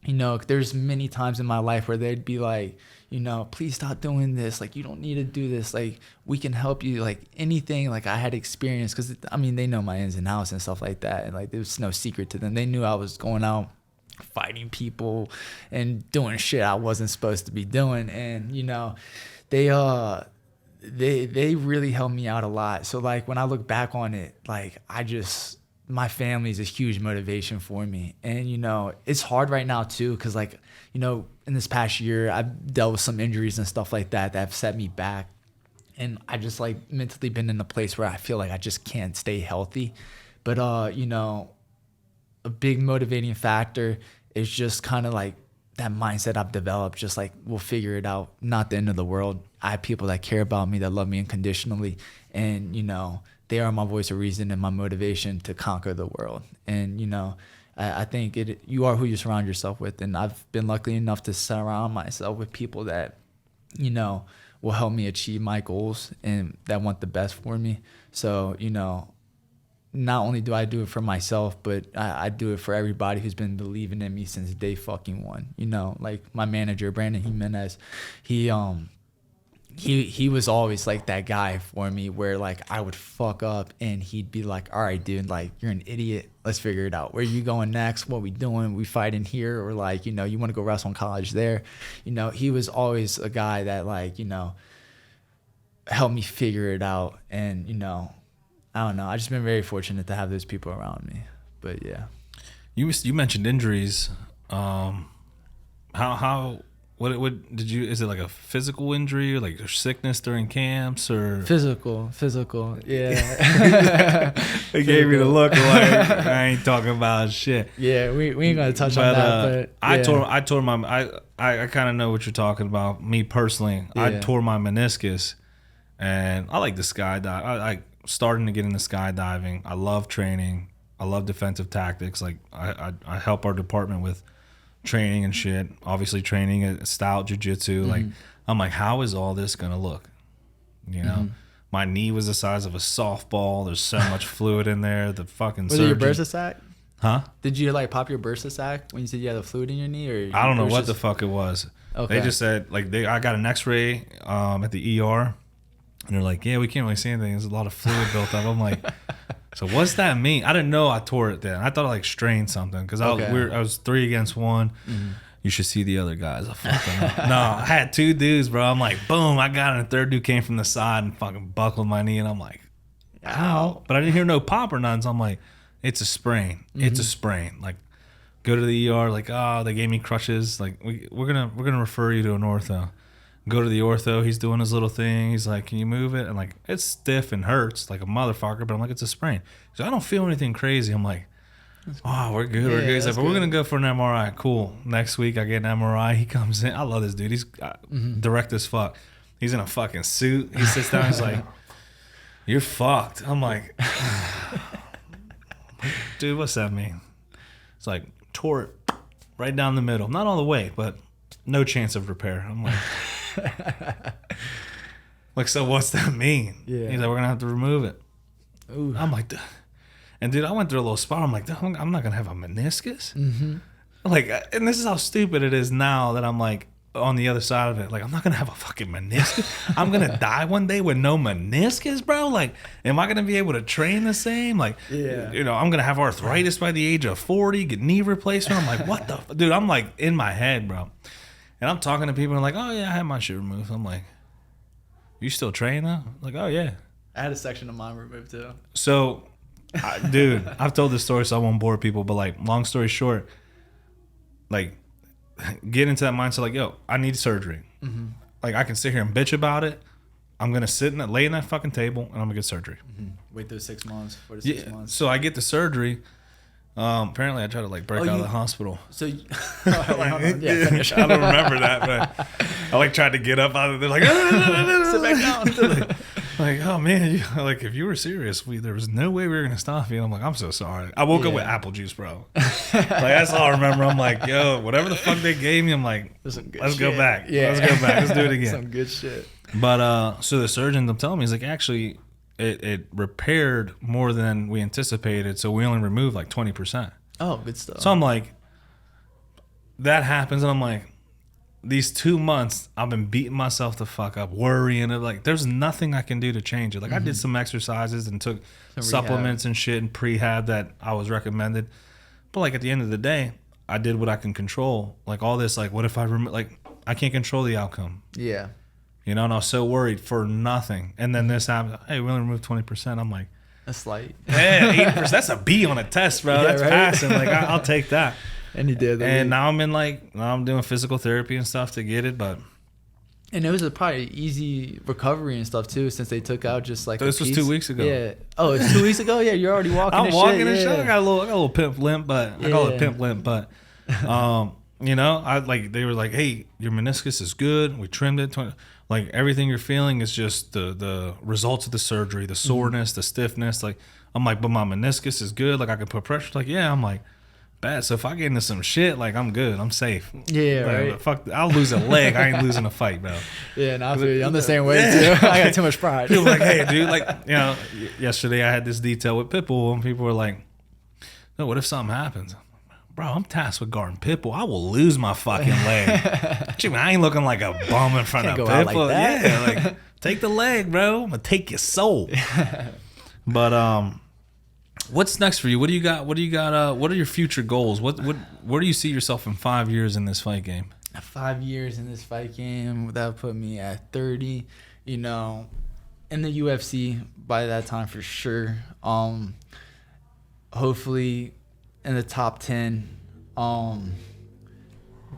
You know, there's many times in my life where they'd be like, you know, please stop doing this. Like, you don't need to do this. Like, we can help you. Like, anything like I had experience. Because, I mean, they know my ins and outs and stuff like that. And, like, there's no secret to them. They knew I was going out fighting people and doing shit I wasn't supposed to be doing. And, you know, they really helped me out a lot. So, like, when I look back on it, like, my family is a huge motivation for me. And, you know, it's hard right now too, because, like, you know, in this past year, I've dealt with some injuries and stuff like that have set me back. And I just, like, mentally been in a place where I feel like I just can't stay healthy. But, you know, a big motivating factor is just kind of like that mindset I've developed, just like, we'll figure it out. Not the end of the world. I have people that care about me, that love me unconditionally. And, you know, they are my voice of reason and my motivation to conquer the world. And, you know, I think you are who you surround yourself with. And I've been lucky enough to surround myself with people that, you know, will help me achieve my goals and that want the best for me. So, you know, not only do I do it for myself, but I do it for everybody who's been believing in me since day fucking one. You know, like my manager, Brandon Jimenez, he was always like that guy for me where, like, I would fuck up and he'd be like, all right, dude, like, you're an idiot. Let's figure it out. Where you going next? What we doing? We fighting here? Or, like, you know, you want to go wrestle in college there? You know, he was always a guy that, like, you know, helped me figure it out. And, you know, I don't know. I just been very fortunate to have those people around me. But yeah. You mentioned injuries. What did you? Is it like a physical injury, or like sickness during camps, or physical? Yeah. They gave me the look like I ain't talking about shit. Yeah, we ain't gonna touch on that. But yeah. I tore my I kind of know what you're talking about. Me personally, Yeah. I tore my meniscus, and I like the skydive. I starting to get into skydiving. I love training. I love defensive tactics. Like I help our department with training and shit. Obviously training at Stout Jiu-Jitsu. Like, I'm like, how is all this gonna look? You know, my knee was the size of a softball. There's so much fluid in there. The fucking Was it your bursa sac? Huh? Did you like pop your bursa sac when you said you had the fluid in your knee, or I don't know what the fuck it was. Okay. They just said, like, I got an X-ray at the ER, and they're like, yeah, we can't really see anything. There's a lot of fluid built up. I'm like, so what's that mean? I didn't know I tore it then. I thought I like strained something because I was 3 against 1. you should see the other guys. I fucking no, I had 2 dudes, bro. I'm like, boom, I got it. And the third dude came from the side and fucking buckled my knee, and I'm like, ow. But I didn't hear no pop or nothing, so I'm like, it's a sprain. It's a sprain. Like, go to the ER. Like, oh, they gave me crutches. Like, we're gonna refer you to an ortho. Go to the ortho. He's doing his little thing. He's like, can you move it? And like, it's stiff and hurts like a motherfucker. But I'm like, it's a sprain. So I don't feel anything crazy. I'm like, oh, we're good. We're good. He's like, but we're gonna go for an MRI. Cool. Next week I get an MRI. He comes in. I love this dude. He's direct as fuck. He's in a fucking suit. He sits down. He's like, you're fucked. I'm like, dude, what's that mean? It's like, tore it right down the middle. Not all the way, but no chance of repair. I'm like, like, so what's that mean? Yeah. He's like, we're gonna have to remove it. Ooh. I'm like, duh. And dude, I went through a little spot. I'm like, duh, I'm not gonna have a meniscus. Like, and this is how stupid it is now that I'm like on the other side of it. Like, I'm not gonna have a fucking meniscus. I'm gonna die one day with no meniscus, bro. Like, am I gonna be able to train the same? Like, you know, I'm gonna have arthritis by the age of 40, get knee replacement. I'm like, what the dude? I'm like in my head, bro. And I'm talking to people and like, oh yeah, I had my shit removed. I'm like, you still train now? Like, oh yeah. I had a section of mine removed too. So, dude, I've told this story so I won't bore people, but like, long story short, like, get into that mindset like, yo, I need surgery. Like, I can sit here and bitch about it. I'm gonna lay in that fucking table and I'm gonna get surgery. Wait those 6 months, 4 to 6 months. So I get the surgery. Apparently I tried to like break out of the hospital. So Finish. I don't remember that, but I like tried to get up out of there, like sit back down. like, oh man, like if you were serious, there was no way we were gonna stop you. And I'm like, I'm so sorry. I woke up with apple juice, bro. Like, that's all I remember. I'm like, yo, whatever the fuck they gave me, I'm like, let's go back. Yeah, let's go back. Let's do it again. Some good shit. But so the surgeon, I'm telling me, he's like, actually, it repaired more than we anticipated, so we only removed like 20%. Oh, good stuff. So I'm like, that happens, and I'm like, these 2 months I've been beating myself the fuck up, worrying. Like, there's nothing I can do to change it. Like, I did some exercises and took supplements and shit and prehab that I was recommended, but like at the end of the day, I did what I can control. Like, all this, like, what if I like, I can't control the outcome. Yeah. You know, and I was so worried for nothing. And then this happened. Hey, we only removed 20%. I'm like, that's light. Yeah, 80%. That's a B on a test, bro. That's right? Passing. Like, I'll take that. And you did. And now I'm doing physical therapy and stuff to get it, but. And it was a probably easy recovery and stuff too, since they took out just like. This was 2 weeks ago. Yeah. Oh, it's 2 weeks ago. Yeah, you're already walking. I'm walking and shit. I got a little pimp limp, but I call it pimp limp, but. You know, they were like, hey, your meniscus is good. We trimmed it. Like, everything you're feeling is just the results of the surgery, the soreness, the stiffness. Like, I'm like, but my meniscus is good. Like, I can put pressure. Like, yeah, I'm like, bad. So if I get into some shit, like, I'm good. I'm safe. Yeah, like, right. Fuck, I'll lose a leg. I ain't losing a fight, bro. Yeah, and I feel you. I'm the same way too. I got too much pride. People like, hey, dude, like, you know, yesterday I had this detail with Pitbull, and people were like, no, what if something happens? Bro, I'm tasked with guarding Pitbull. I will lose my fucking leg. I ain't looking like a bum in front of Pitbull. Like that. Yeah, like, take the leg, bro. I'm gonna take your soul. But what's next for you? What do you got? What are your future goals? Where do you see yourself in 5 years in this fight game? 5 years in this fight game, that would put me at 30. You know, in the UFC by that time for sure. Hopefully in the top 10.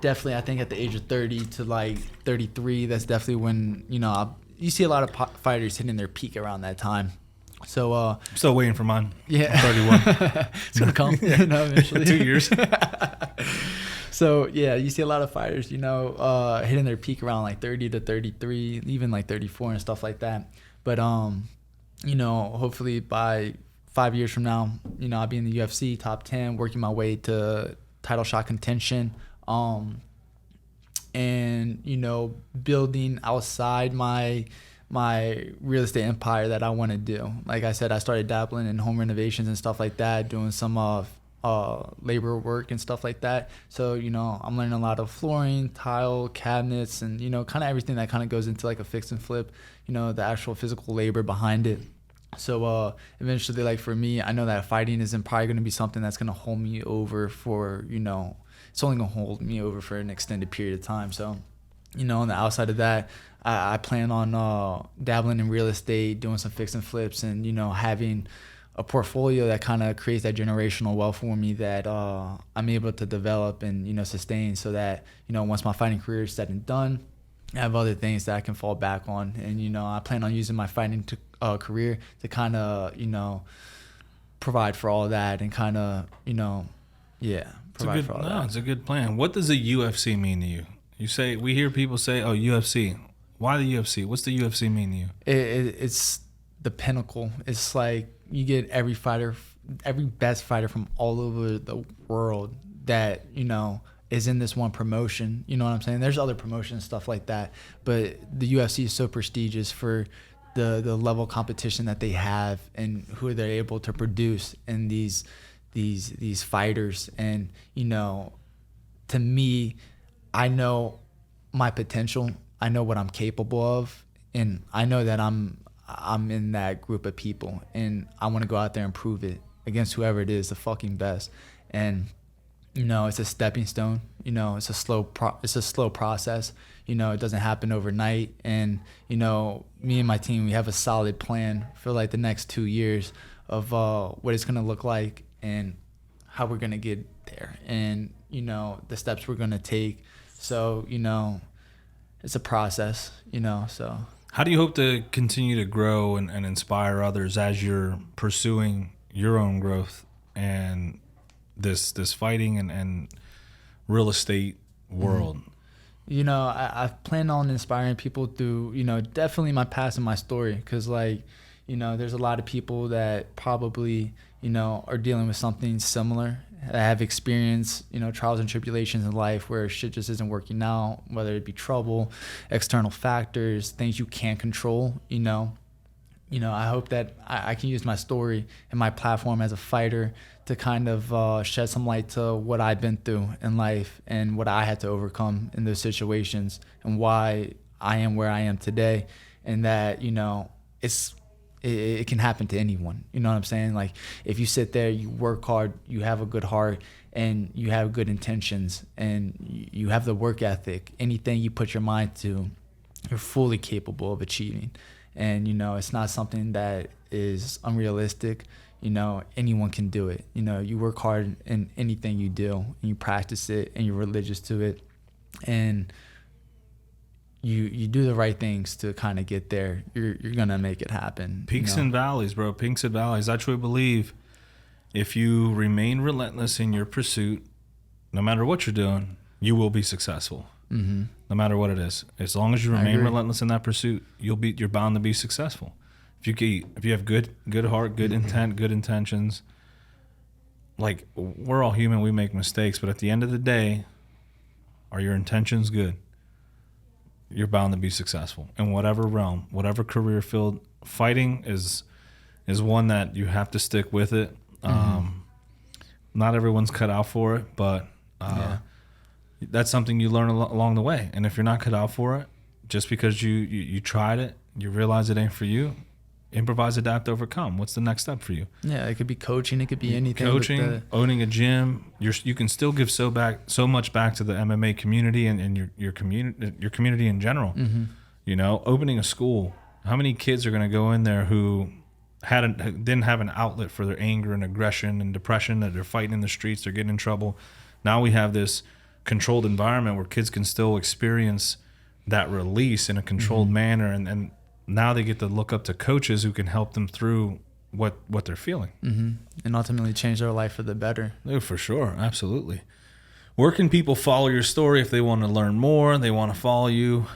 Definitely, I think at the age of 30 to like 33, that's definitely when, you know, you see a lot of fighters hitting their peak around that time. So I'm still waiting for mine. Yeah, I'm 31. It's gonna come. You know, eventually. 2 years. So yeah, you see a lot of fighters, you know, hitting their peak around like 30 to 33, even like 34 and stuff like that. But you know, hopefully by 5 years from now, you know, I'll be in the UFC top 10, working my way to title shot contention, and, you know, building outside my real estate empire that I want to do. Like I said, I started dabbling in home renovations and stuff like that, doing some labor work and stuff like that. So, you know, I'm learning a lot of flooring, tile, cabinets, and, you know, kind of everything that kind of goes into like a fix and flip, you know, the actual physical labor behind it. So eventually, like for me, I know that fighting isn't probably going to be something that's going to hold me over for, you know, it's only gonna hold me over for an extended period of time. So, you know, on the outside of that, I plan on dabbling in real estate, doing some fix and flips, and, you know, having a portfolio that kind of creates that generational wealth for me that I'm able to develop and, you know, sustain, so that, you know, once my fighting career is said and done, I have other things that I can fall back on. And, you know, I plan on using my fighting career to kind of, you know, provide for all that and kind of, you know, provide for all that. It's a good plan. What does the UFC mean to you? We hear people say, oh, UFC. Why the UFC? What's the UFC mean to you? It's the pinnacle. It's like you get every best fighter from all over the world that, you know, is in this one promotion. You know what I'm saying? There's other promotions and stuff like that, but the UFC is so prestigious for the level of competition that they have and who they're able to produce in these fighters. And, you know, to me, I know my potential. I know what I'm capable of, and I know that I'm in that group of people, and I want to go out there and prove it against whoever it is, the fucking best. And, you know, it's a stepping stone. You know, it's a slow process. You know, it doesn't happen overnight. And, you know, me and my team, we have a solid plan for like the next 2 years of what it's gonna look like and how we're gonna get there, and, you know, the steps we're gonna take. So, you know, it's a process, you know. So how do you hope to continue to grow and inspire others as you're pursuing your own growth and this fighting and real estate world? You know, I plan on inspiring people through, you know, definitely my past and my story, because, like, you know, there's a lot of people that probably, you know, are dealing with something similar, that have experienced, you know, trials and tribulations in life where shit just isn't working out, whether it be trouble, external factors, things you can't control. You know, I hope that I can use my story and my platform as a fighter to kind of shed some light to what I've been through in life and what I had to overcome in those situations, and why I am where I am today. And that, you know, it can happen to anyone. You know what I'm saying? Like, if you sit there, you work hard, you have a good heart, and you have good intentions, and you have the work ethic, anything you put your mind to, you're fully capable of achieving. And, you know, it's not something that is unrealistic. You know, anyone can do it. You know, you work hard in anything you do, and you practice it, and you're religious to it, and you do the right things to kind of get there. You're gonna make it happen. Peaks and valleys, bro. Peaks and valleys. I truly believe if you remain relentless in your pursuit, no matter what you're doing, you will be successful. Mm-hmm. No matter what it is, as long as you remain relentless in that pursuit, you're bound to be successful. If you have good heart, good intent, good intentions, like, we're all human, we make mistakes, but at the end of the day, are your intentions good? You're bound to be successful in whatever realm, whatever career field. Fighting is one that you have to stick with it. Not everyone's cut out for it, but that's something you learn along the way. And if you're not cut out for it, just because you tried it, you realize it ain't for you, improvise, adapt, overcome. What's the next step for you? Yeah, it could be coaching. It could be anything. Coaching, owning a gym. You can still give so much back to the MMA community and your community in general. Mm-hmm. You know, opening a school. How many kids are going to go in there who didn't have an outlet for their anger and aggression and depression, that they're fighting in the streets, they're getting in trouble? Now we have this controlled environment where kids can still experience that release in a controlled manner, and now they get to look up to coaches who can help them through what they're feeling. Mm-hmm. And ultimately change their life for the better. Oh, for sure. Absolutely. Where can people follow your story if they want to learn more, they want to follow you?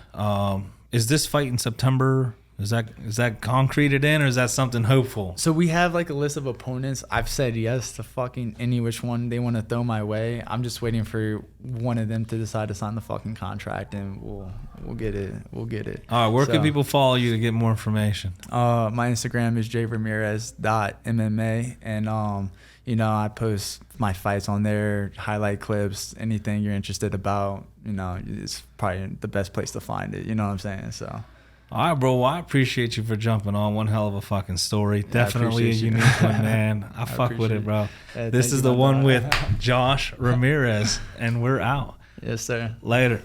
Is this fight in September? Is that concreted in, or is that something hopeful? So we have like a list of opponents. I've said yes to fucking any which one they want to throw my way. I'm just waiting for one of them to decide to sign the fucking contract, and we'll get it. We'll get it. All right, where can people follow you to get more information? My Instagram is jramirez.mma, and you know, I post my fights on there, highlight clips, anything you're interested about. You know, it's probably the best place to find it. You know what I'm saying? So. All right, bro. Well, I appreciate you for jumping on. One hell of a fucking story. Yeah, Definitely a unique one, man. I fuck with it, bro. Yeah, This is the one with Josh Ramirez, and we're out. Yes, sir. Later.